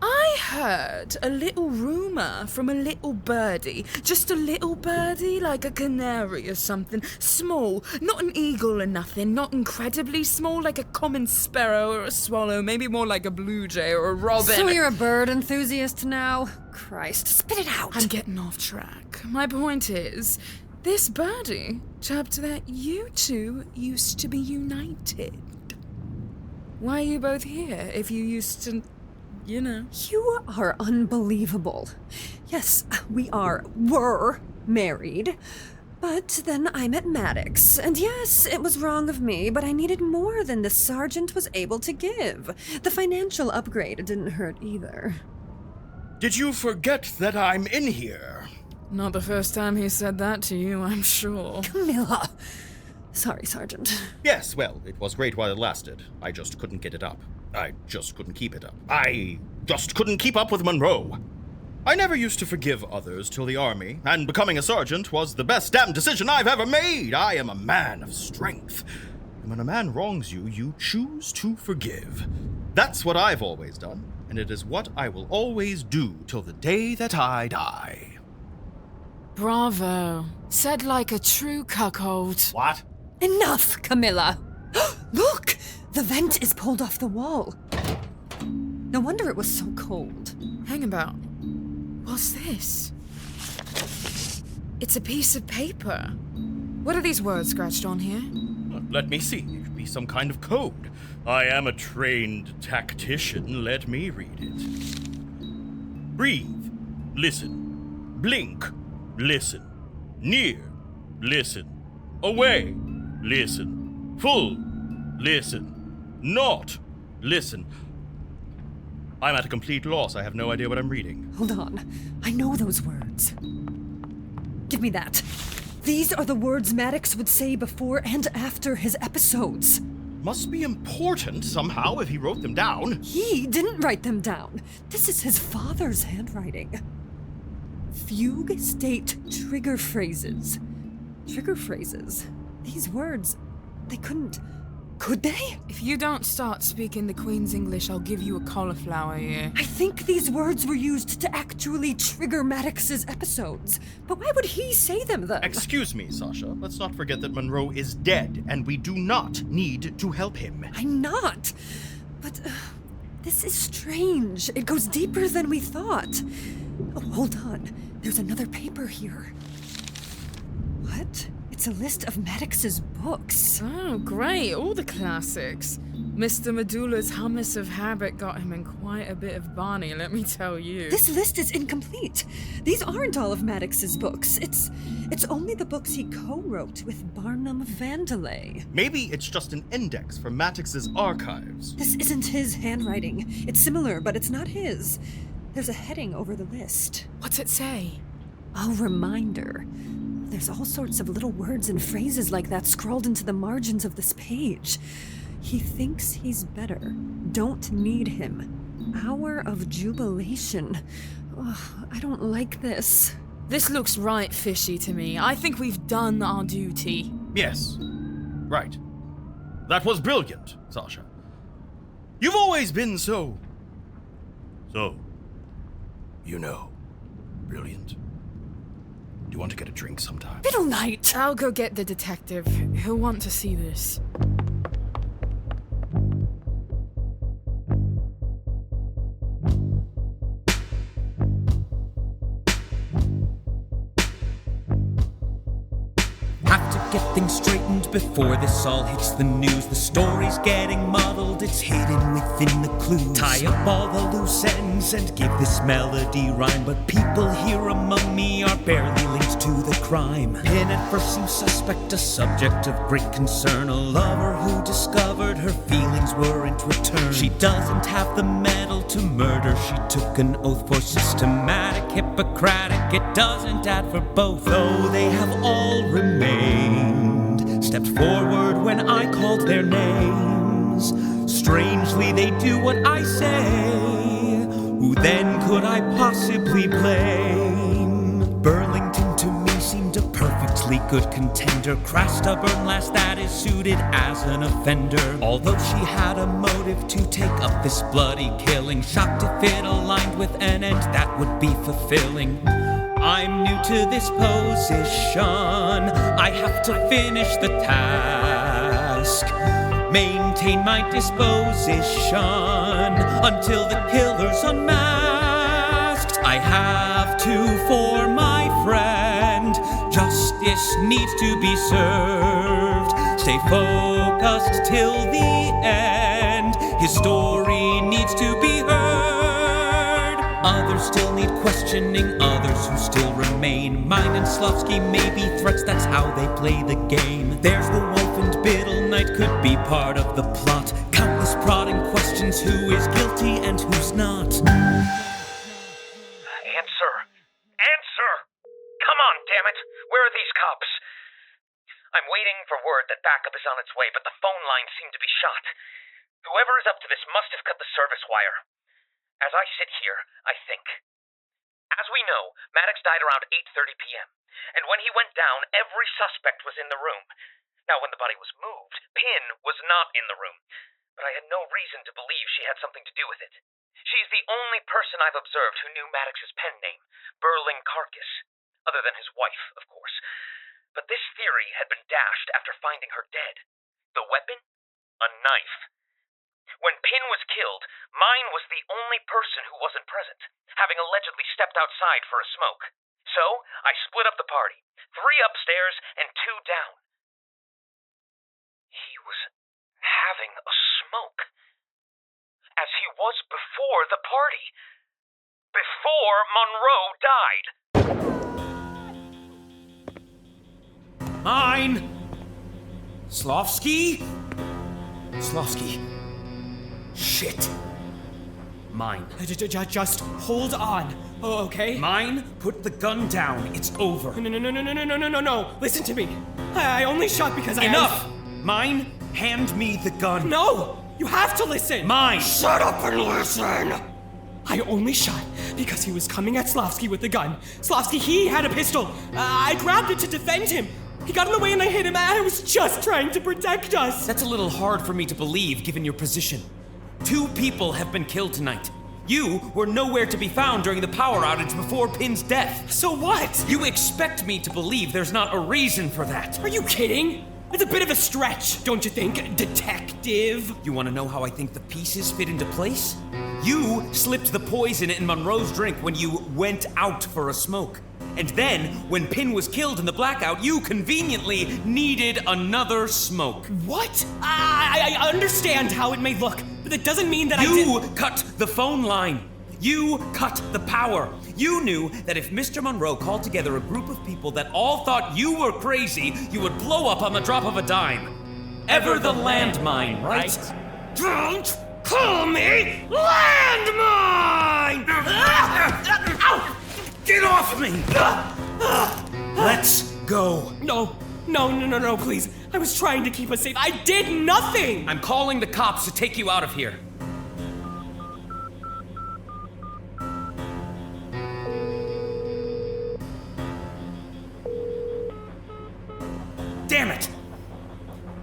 I heard a little rumor from a little birdie. Just a little birdie, like a canary or something. Small, not an eagle or nothing. Not incredibly small, like a common sparrow or a swallow. Maybe more like a blue jay or a robin. So you're a bird enthusiast now? Christ, spit it out. I'm getting off track. My point is, this birdie chirped that you two used to be united. Why are you both here if you used to... You know. You are unbelievable. Yes, we were married. But then I met Mattox. And yes, it was wrong of me, but I needed more than the sergeant was able to give. The financial upgrade didn't hurt either. Did you forget that I'm in here? Not the first time he said that to you, I'm sure. Camilla. Sorry, Sergeant. Yes, well, it was great while it lasted. I just couldn't get it up. I just couldn't keep it up. I just couldn't keep up with Monroe. I never used to forgive others till the army, and becoming a sergeant was the best damn decision I've ever made. I am a man of strength. And when a man wrongs you, you choose to forgive. That's what I've always done, and it is what I will always do till the day that I die. Bravo. Said like a true cuckold. What? Enough, Camilla. Look! The vent is pulled off the wall. No wonder it was so cold. Hang about. What's this? It's a piece of paper. What are these words scratched on here? Let me see. It could be some kind of code. I am a trained tactician. Let me read it. Breathe. Listen. Blink. Listen. Near. Listen. Away. Listen. Full. Listen. Not. Listen. I'm at a complete loss. I have no idea what I'm reading. Hold on. I know those words. Give me that. These are the words Mattox would say before and after his episodes. Must be important somehow if he wrote them down. He didn't write them down. This is his father's handwriting. Fugue state trigger phrases. Trigger phrases. These words, they couldn't... Could they? If you don't start speaking the Queen's English, I'll give you a cauliflower ear. I think these words were used to actually trigger Mattox's episodes. But why would he say them then? Excuse me, Sasha. Let's not forget that Monroe is dead, and we do not need to help him. I'm not. But this is strange. It goes deeper than we thought. Oh, hold on. There's another paper here. What? It's a list of Mattox's books. Oh, great. All the classics. Mr. Medulla's hummus of habit got him in quite a bit of Barney, let me tell you. This list is incomplete. These aren't all of Mattox's books. It's only the books he co-wrote with Barnum Vandelay. Maybe it's just an index from Mattox's archives. This isn't his handwriting. It's similar, but it's not his. There's a heading over the list. What's it say? A reminder. There's all sorts of little words and phrases like that scrawled into the margins of this page. He thinks he's better. Don't need him. Hour of jubilation. Oh, I don't like this. This looks right fishy to me. I think we've done our duty. Yes. Right. That was brilliant, Sasha. You've always been so, brilliant. Do you want to get a drink sometime? Biddleknight! I'll go get the detective. He'll want to see this. Have to get things straightened before this all hits the news. The story's getting muddled, it's hidden within the clues. Tie up all the loose ends and give this melody rhyme. But people here among me are barely linked to the crime. Pin at first seems suspect, a subject of great concern. A lover who discovered her feelings weren't returned. She doesn't have the mettle to murder. She took an oath for systematic, Hippocratic. It doesn't add for both, though they have all remained. Stepped forward when I called their possibly blame? Burlington to me seemed a perfectly good contender. Crass, stubborn lass that is suited as an offender. Although she had a motive to take up this bloody killing, shocked if it aligned with an end that would be fulfilling. I'm new to this position, I have to finish the task. Maintain my disposition until the killer's unmasked. I have to for my friend. Justice needs to be served. Stay focused till the end. His story needs to be heard. Others still need questioning, others who still remain. Mine and Slovski may be threats, that's how they play the game. There's the wife and Biddleknight could be part of the plot. Countless prodding questions, who is guilty and who's not? Answer! Answer! Come on, damn it! Where are these cops? I'm waiting for word that backup is on its way, but the phone lines seem to be shot. Whoever is up to this must have cut the service wire. As I sit here, I think. As we know, Mattox died around 8:30 p.m., and when he went down, every suspect was in the room. Now, when the body was moved, Pin was not in the room, but I had no reason to believe she had something to do with it. She's the only person I've observed who knew Mattox's pen name, Burling Carcass, other than his wife, of course. But this theory had been dashed after finding her dead. The weapon? A knife. When Pin was killed, Mine was the only person who wasn't present, having allegedly stepped outside for a smoke. So, I split up the party, 3 upstairs and 2 down. He was having a smoke. As he was before the party. Before Monroe died. Mine! Slovski? Slovski. Shit. Mine. Just hold on. Oh, okay? Mine, put the gun down. It's over. No. Listen to me. I only shot because Enough! Mine, hand me the gun. No! You have to listen! Mine! Shut up and listen! I only shot because he was coming at Slovski with the gun. Slovski, he had a pistol. I grabbed it to defend him. He got in the way and I hit him. I was just trying to protect us. That's a little hard for me to believe, given your position. 2 people have been killed tonight. You were nowhere to be found during the power outage before Pin's death. So what? You expect me to believe there's not a reason for that. Are you kidding? It's a bit of a stretch, don't you think, detective? You want to know how I think the pieces fit into place? You slipped the poison in Monroe's drink when you went out for a smoke. And then, when Pin was killed in the blackout, you conveniently needed another smoke. What? I understand how it may look, but that doesn't mean that You cut the phone line. You cut the power. You knew that if Mr. Monroe called together a group of people that all thought you were crazy, you would blow up on the drop of a dime. Ever the landmine, right? Don't call me landmine! Ow! Get off me! Let's go. No, please. I was trying to keep us safe. I did nothing! I'm calling the cops to take you out of here. Damn it!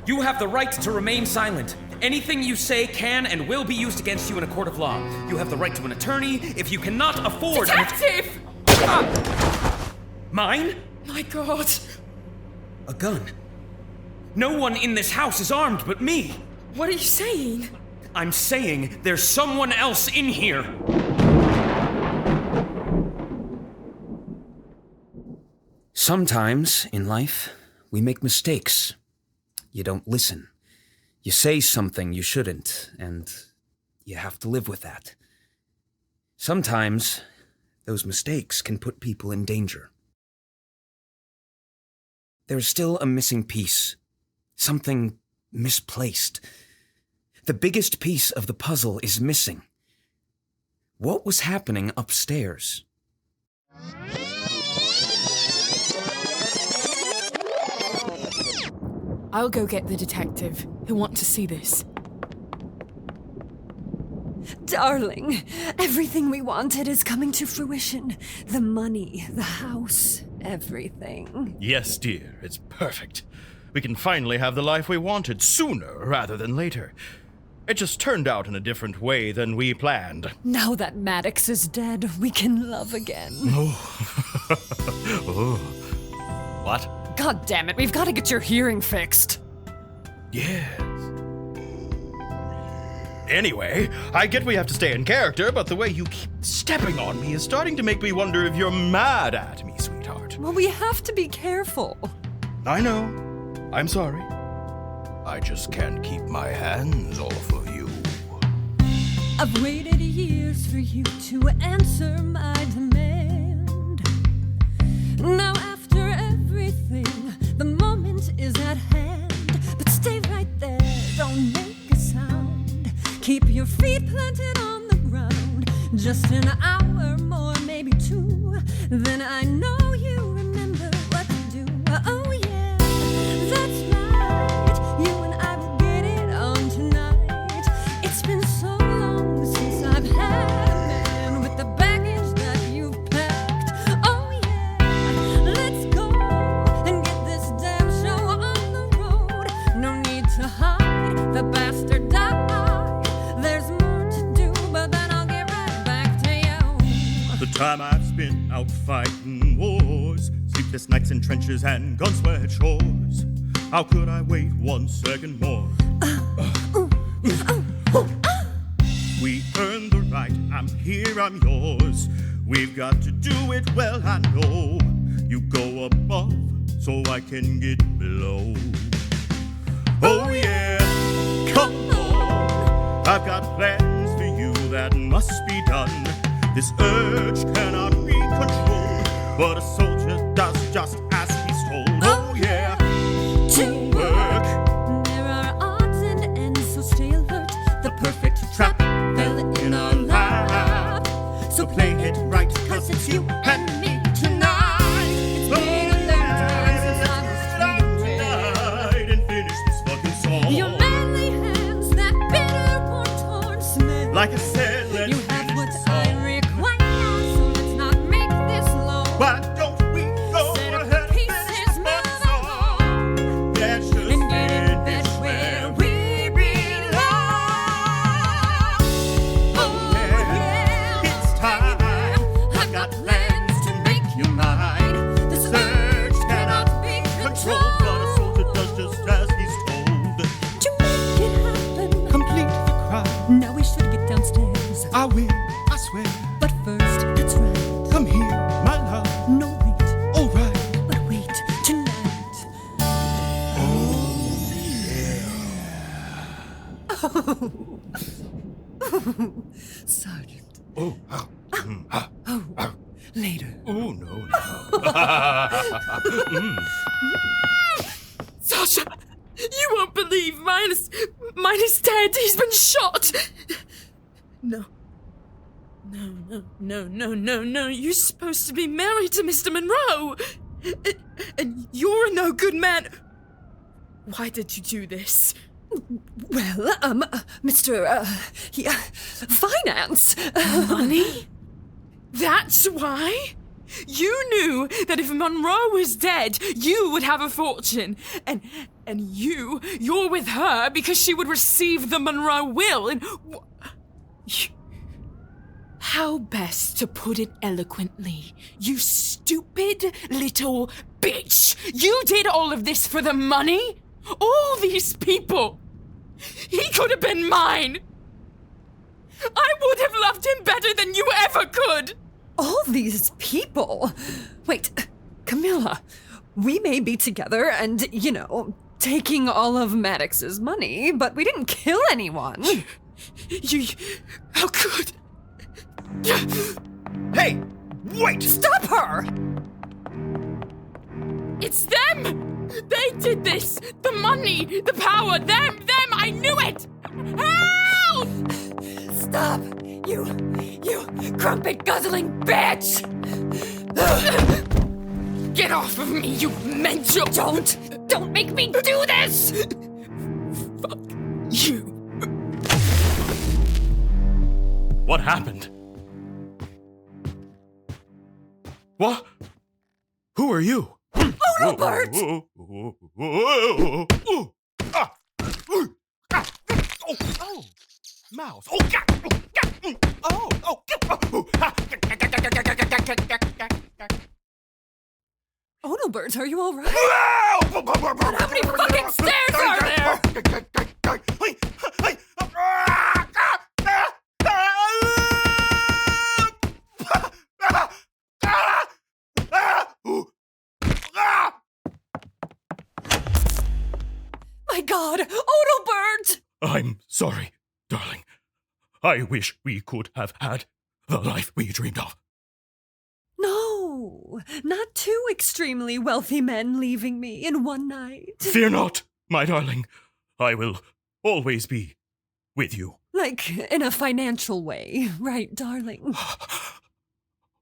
You have the right to remain silent. Anything you say can and will be used against you in a court of law. You have the right to an attorney if you cannot afford... Detective! Mine? My God. A gun. No one in this house is armed but me. What are you saying? I'm saying there's someone else in here. Sometimes in life, we make mistakes. You don't listen. You say something you shouldn't, and you have to live with that. Sometimes those mistakes can put people in danger. There's still a missing piece. Something misplaced. The biggest piece of the puzzle is missing. What was happening upstairs? I'll go get the detective. He'll want to see this. Darling, everything we wanted is coming to fruition. The money, the house, everything. Yes, dear, it's perfect. We can finally have the life we wanted sooner rather than later. It just turned out in a different way than we planned. Now that Mattox is dead, we can love again. Oh. What? God damn it, we've got to get your hearing fixed. Yes. Anyway, I get we have to stay in character, but the way you keep stepping on me is starting to make me wonder if you're mad at me, sweetheart. Well, we have to be careful. I know. I'm sorry. I just can't keep my hands off of you. I've waited years for you to answer my demand. Now after everything, the moment is at hand. But stay right there, don't make a sound. Keep your feet planted on the ground. Just an hour more, maybe two. Then I know you remember what to do. Oh yeah, that's right. You and I will get it on tonight. It's been so long since I've had a man with the baggage that you've packed. Oh yeah, let's go and get this damn show on the road. No need to hide, the bastard died. There's more to do, but then I'll get right back to you. The time I've spent out fighting wars, sleepless nights in trenches and gunsweat shores. How could I wait 1 second more? We earned the right, I'm here, I'm yours. We've got to do it well, I know. You go above, so I can get below. Oh yeah, come on. I've got plans for you that must be done. This urge cannot be controlled, but a soldier does just as he's told. Oh yeah, teamwork. There are odds and ends, so stay alert. The perfect trap fell in our lap. So play it right, cause it's you and me tonight. It's been a long time since I was treated and finish this fucking song. Your manly hands, that bitter war-torn smell. Like I said, let's you have what I require, so let's not make this long. Why don't we go Set up ahead the pieces, move along, Let's just and get in bed finish where we belong. Oh yeah, it's time. I've got plans to make you mine. The surge cannot be controlled, but a soldier does just as he's told. To make it happen, Complete the crime. now we should get downstairs. I will, I swear. But first, that's right. Come here, my love. No wait, All right. but wait tonight. Sergeant. Oh, Later. oh, no. Sasha, you won't believe mine is dead. He's been shot. No. No. You're supposed to be married to Mr. Monroe. And you're a no good man. Why did you do this? Well, Mr. Finance. Money? That's why? You knew that if Monroe was dead, you would have a fortune. And you're with her because she would receive the Monroe will. And how best to put it eloquently? You stupid little bitch. You did all of this for the money? All these people. He could have been mine. I would have loved him better than you ever could. All these people? Wait, Camilla, we may be together and, taking all of Mattox's money, but we didn't kill anyone. How could... Hey, wait! Stop her! It's them! They did this! The money, the power, them! I knew it! Help! Stop! You crumpet guzzling bitch! Get off of me, you mental! Don't make me do this! Fuck you. What happened? What? Who are you? Odelbert! Mouth. Odelbert, are you all right? How many fucking stairs are there? My God, Odelbert! I'm sorry, darling. I wish we could have had the life we dreamed of. No, not two extremely wealthy men leaving me in one night. Fear not, my darling. I will always be with you. Like, in a financial way, right, darling?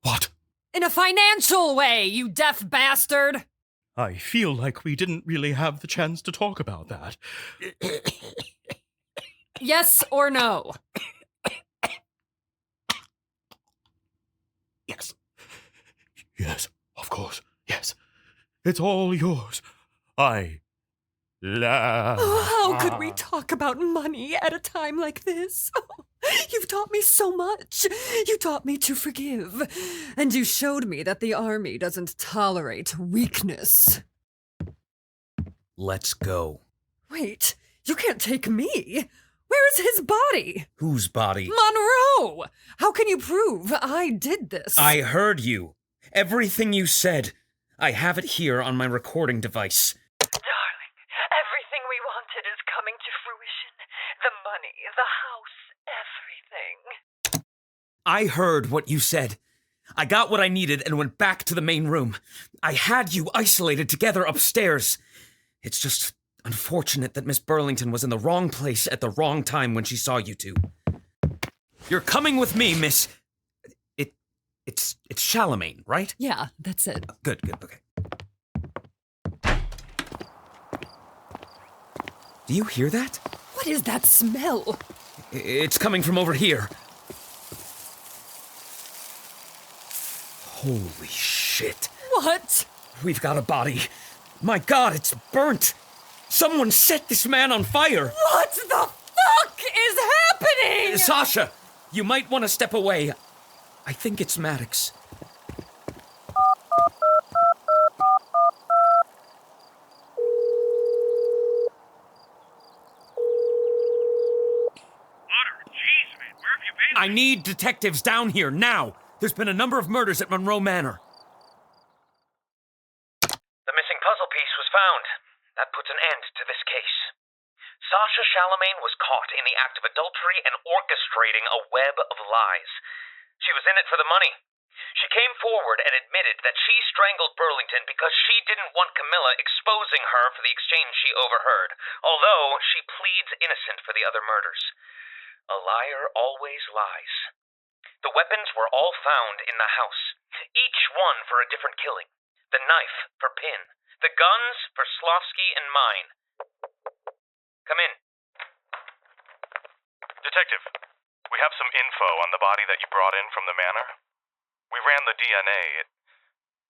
What? In a financial way, you deaf bastard! I feel like we didn't really have the chance to talk about that. Yes or no? Yes. Yes, of course. Yes. It's all yours. Oh, how could we talk about money at a time like this? Oh, you've taught me so much. You taught me to forgive. And you showed me that the army doesn't tolerate weakness. Let's go. Wait, you can't take me. Where is his body? Whose body? Monroe! How can you prove I did this? I heard you. Everything you said. I have it here on my recording device. Darling, everything we wanted is coming to fruition. The money, the house, everything. I heard what you said. I got what I needed and went back to the main room. I had you isolated together upstairs. It's just unfortunate that Miss Burlington was in the wrong place at the wrong time when she saw you two. You're coming with me, Miss... It's Shalamayne, right? Yeah, that's it. Good, okay. Do you hear that? What is that smell? It's coming from over here. Holy shit. What? We've got a body. My God, it's burnt. Someone set this man on fire. What the fuck is happening? Sasha, you might want to step away. I think it's Mattox. I need detectives down here, now! There's been a number of murders at Monroe Manor. The missing puzzle piece was found. That puts an end to this case. Sasha Shalamayne was caught in the act of adultery and orchestrating a web of lies. She was in it for the money. She came forward and admitted that she strangled Burlington because she didn't want Camilla exposing her for the exchange she overheard, although she pleads innocent for the other murders. A liar always lies. The weapons were all found in the house, each one for a different killing. The knife for Pin, the guns for Slovski and mine. Come in. Detective, we have some info on the body that you brought in from the manor. We ran the DNA.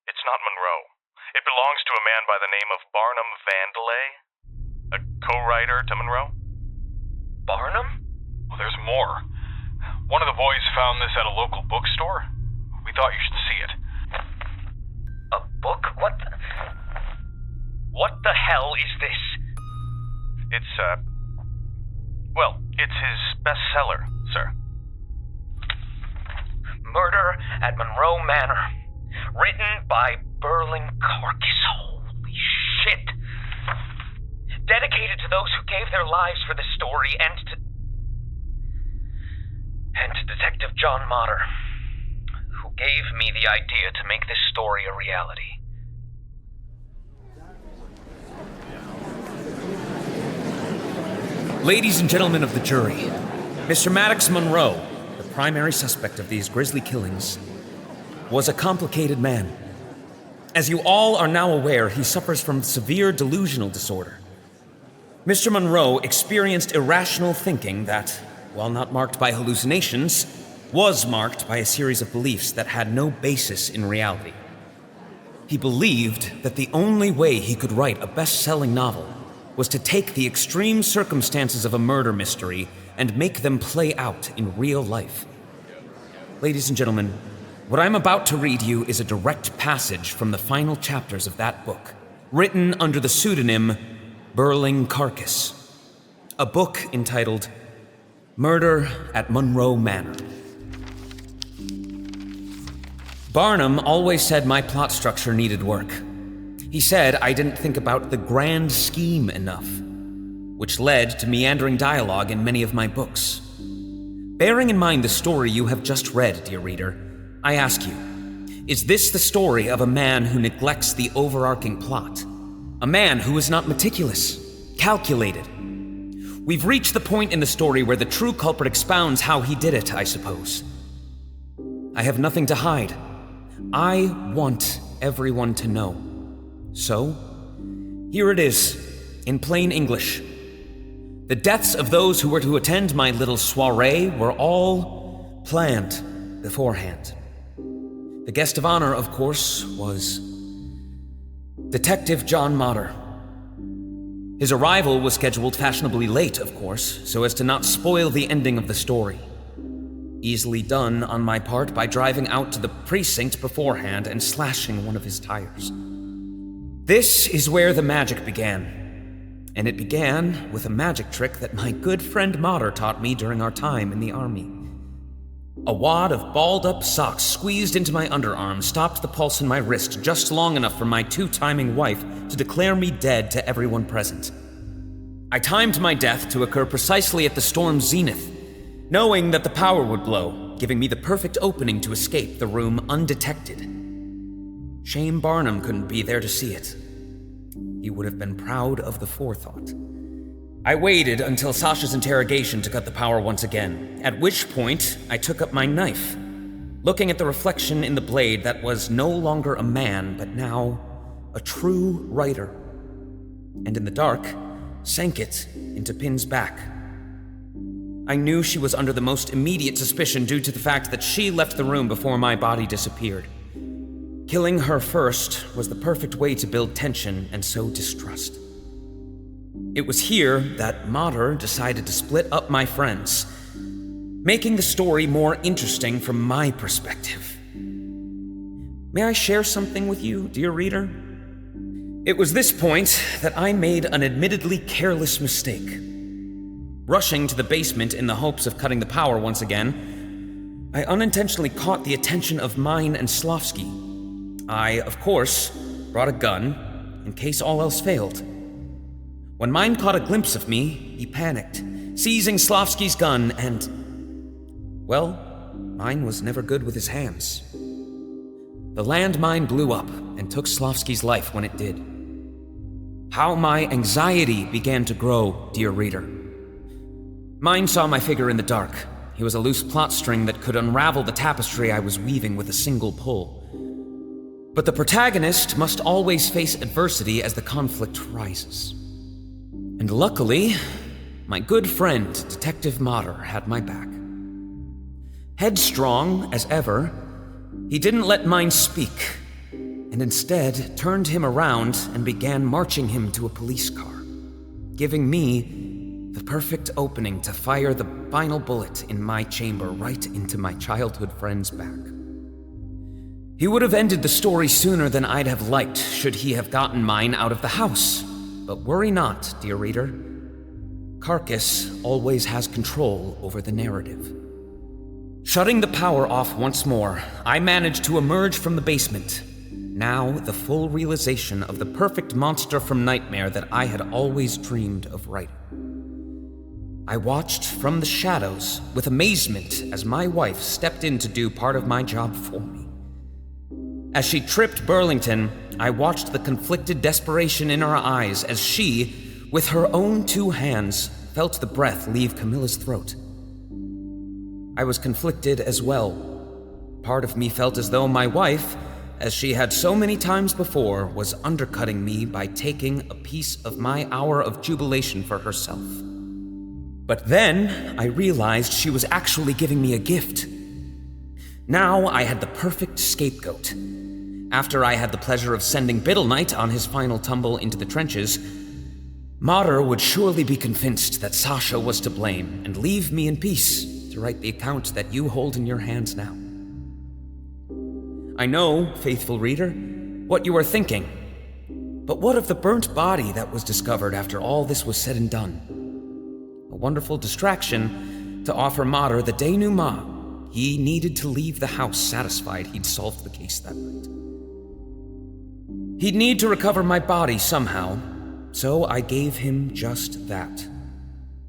It's not Monroe. It belongs to a man by the name of Barnum Vandelay, a co-writer to Monroe. Barnum? Well, there's more. One of the boys found this at a local bookstore. We thought you should see it. A book? What the hell is this? It's his bestseller, sir. Murder at Monroe Manor. Written by Burling Carcass. Holy shit. Dedicated to those who gave their lives for this story and to Detective John Motter, who gave me the idea to make this story a reality. Ladies and gentlemen of the jury, Mr. Mattox Monroe, the primary suspect of these grisly killings, was a complicated man. As you all are now aware, he suffers from severe delusional disorder. Mr. Monroe experienced irrational thinking that, while not marked by hallucinations, was marked by a series of beliefs that had no basis in reality. He believed that the only way he could write a best-selling novel was to take the extreme circumstances of a murder mystery and make them play out in real life. Ladies and gentlemen, what I'm about to read you is a direct passage from the final chapters of that book, written under the pseudonym Burling Carcass, a book entitled Murder at Monroe Manor. Barnum always said my plot structure needed work. He said I didn't think about the grand scheme enough, which led to meandering dialogue in many of my books. Bearing in mind the story you have just read, dear reader, I ask you, is this the story of a man who neglects the overarching plot? A man who is not meticulous, calculated? We've reached the point in the story where the true culprit expounds how he did it, I suppose. I have nothing to hide. I want everyone to know. So, here it is, in plain English. The deaths of those who were to attend my little soiree were all planned beforehand. The guest of honor, of course, was Detective John Motter. His arrival was scheduled fashionably late, of course, so as to not spoil the ending of the story. Easily done on my part by driving out to the precinct beforehand and slashing one of his tires. This is where the magic began. And it began with a magic trick that my good friend Motter taught me during our time in the army. A wad of balled-up socks squeezed into my underarm stopped the pulse in my wrist just long enough for my two-timing wife to declare me dead to everyone present. I timed my death to occur precisely at the storm's zenith, knowing that the power would blow, giving me the perfect opening to escape the room undetected. Shame Barnum couldn't be there to see it. He would have been proud of the forethought. I waited until Sasha's interrogation to cut the power once again, at which point I took up my knife, looking at the reflection in the blade that was no longer a man, but now a true writer, and in the dark, sank it into Pin's back. I knew she was under the most immediate suspicion due to the fact that she left the room before my body disappeared. Killing her first was the perfect way to build tension and sow distrust. It was here that Motter decided to split up my friends, making the story more interesting from my perspective. May I share something with you, dear reader? It was this point that I made an admittedly careless mistake. Rushing to the basement in the hopes of cutting the power once again, I unintentionally caught the attention of Mine and Slovski. I, of course, brought a gun in case all else failed. When Mine caught a glimpse of me, he panicked, seizing Slovski's gun and, well, Mine was never good with his hands. The landmine blew up and took Slovski's life when it did. How my anxiety began to grow, dear reader. Mine saw my figure in the dark. He was a loose plot string that could unravel the tapestry I was weaving with a single pull. But the protagonist must always face adversity as the conflict rises. And luckily, my good friend, Detective Motter, had my back. Headstrong as ever, he didn't let Mine speak, and instead turned him around and began marching him to a police car, giving me the perfect opening to fire the final bullet in my chamber right into my childhood friend's back. He would have ended the story sooner than I'd have liked should he have gotten Mine out of the house. But worry not, dear reader. Carcass always has control over the narrative. Shutting the power off once more, I managed to emerge from the basement, now the full realization of the perfect monster from nightmare that I had always dreamed of writing. I watched from the shadows with amazement as my wife stepped in to do part of my job for me. As she tripped Burlington, I watched the conflicted desperation in her eyes as she, with her own two hands, felt the breath leave Camilla's throat. I was conflicted as well. Part of me felt as though my wife, as she had so many times before, was undercutting me by taking a piece of my hour of jubilation for herself. But then I realized she was actually giving me a gift, Now I had the perfect scapegoat. After I had the pleasure of sending Biddleknight on his final tumble into the trenches, Motter would surely be convinced that Sasha was to blame and leave me in peace to write the account that you hold in your hands now. I know, faithful reader, what you are thinking. But what of the burnt body that was discovered after all this was said and done? A wonderful distraction to offer Motter the denouement he needed to leave the house satisfied he'd solved the case that night. He'd need to recover my body somehow, so I gave him just that.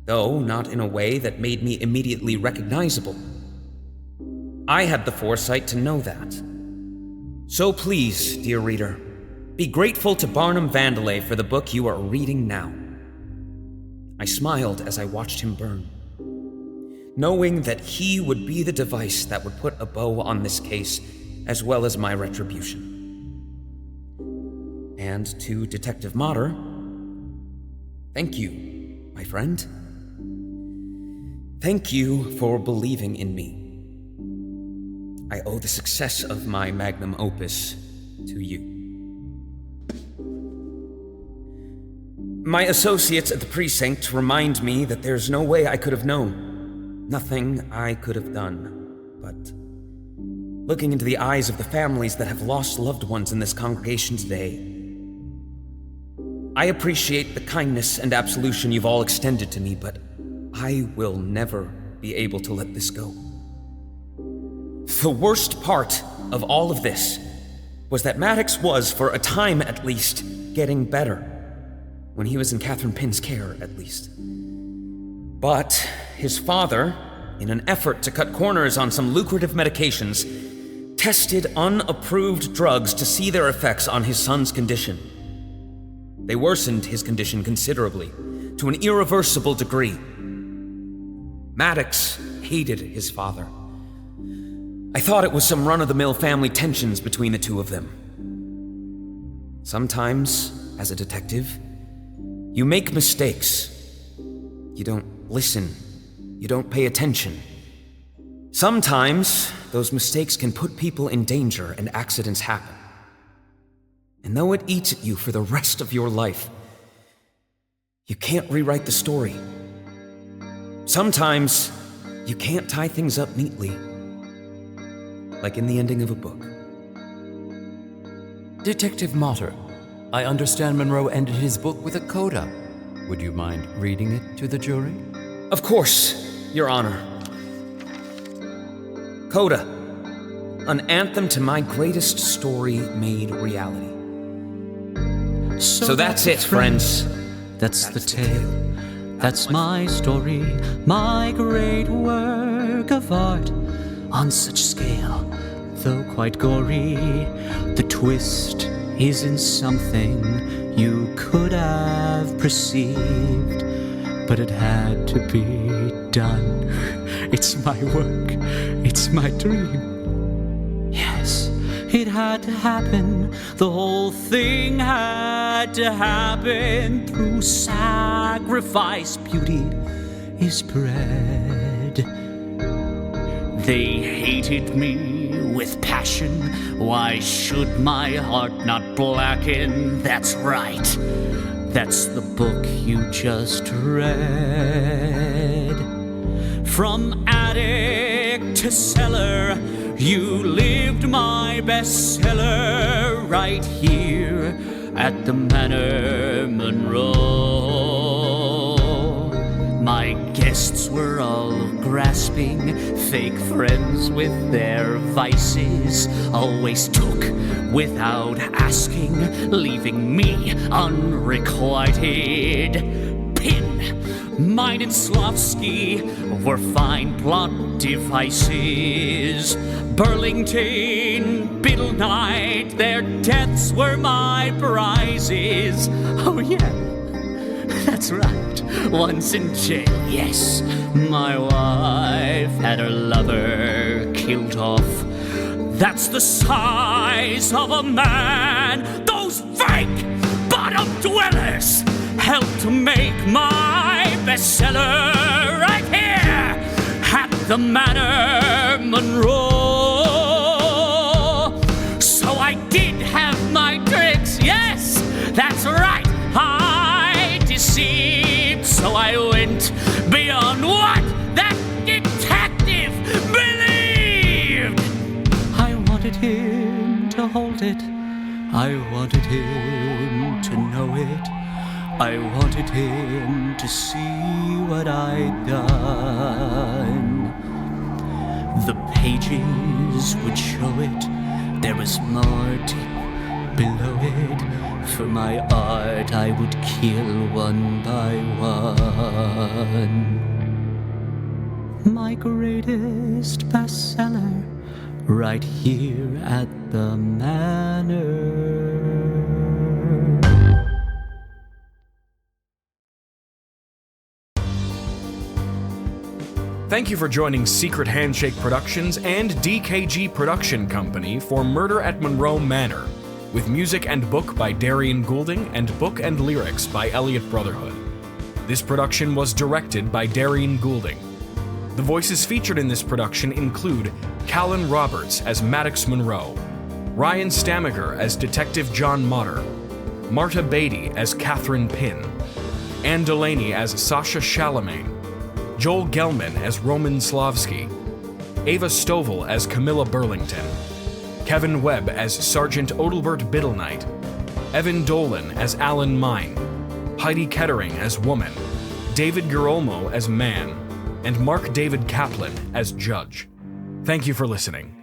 Though not in a way that made me immediately recognizable. I had the foresight to know that. So please, dear reader, be grateful to Barnum Vandelay for the book you are reading now. I smiled as I watched him burn, knowing that he would be the device that would put a bow on this case, as well as my retribution. And to Detective Motter, thank you, my friend. Thank you for believing in me. I owe the success of my magnum opus to you. My associates at the precinct remind me that there's no way I could have known. Nothing I could have done. But looking into the eyes of the families that have lost loved ones in this congregation today, I appreciate the kindness and absolution you've all extended to me, but I will never be able to let this go. The worst part of all of this was that Mattox was, for a time at least, getting better. When he was in Catherine Pinn's care, at least. But his father, in an effort to cut corners on some lucrative medications, tested unapproved drugs to see their effects on his son's condition. They worsened his condition considerably, to an irreversible degree. Mattox hated his father. I thought it was some run-of-the-mill family tensions between the two of them. Sometimes, as a detective, you make mistakes. You don't listen. You don't pay attention. Sometimes, those mistakes can put people in danger and accidents happen. And though it eats at you for the rest of your life, you can't rewrite the story. Sometimes, you can't tie things up neatly, like in the ending of a book. Detective Motter, I understand Monroe ended his book with a coda. Would you mind reading it to the jury? Of course, Your Honor. Coda, an anthem to my greatest story made reality. So that's it, friends. That's the tale. That's my story, my great work of art. On such scale, though quite gory, the twist isn't something you could have perceived, but it had to be done. It's my work, it's my dream. Yes, it had to happen. The whole thing had to happen. Through sacrifice, beauty is bred. They hated me with passion. Why should my heart not blacken? That's right. That's the book you just read. From attic to cellar, you lived my bestseller right here at the Manor, Monroe. My guests were all grasping, fake friends with their vices, always took without asking, leaving me unrequited. Pin, mine and Slovski were fine plot devices. Burlington, Biddleknight, their deaths were my prizes. Oh yeah, that's right. Once in jail, yes, my wife had her lover killed off. That's the size of a man. Those fake bottom dwellers helped to make my bestseller right here at the Manor, Monroe. went beyond what that detective believed. I wanted him to hold it. I wanted him to know it. I wanted him to see what I'd done. The pages would show it. There was more deep below it. For my art I would kill one by one. My greatest bestseller, right here at the Manor. Thank you for joining Secret Handshake Productions and DKG Production Company for Murder at Monroe Manor, with music and book by Darian Goulding and book and lyrics by Elliott Brotherhood. This production was directed by Darian Goulding. The voices featured in this production include Callan Roberts as Mattox Monroe, Ryan Stajmiger as Detective John Motter, Marta Bady as Catherine Pinn, Anne Delaney as Sasha Shalamayne, Joel Gelman as Roman Slovski, Ava Stoval as Camilla Burlington, Kevin Webb as Sergeant Odelbert Biddleknight, Evan Dolan as Alan Mine, Heidi Kettenring as Woman, David Girolmo as Man, and Mark David Kaplan as Judge. Thank you for listening.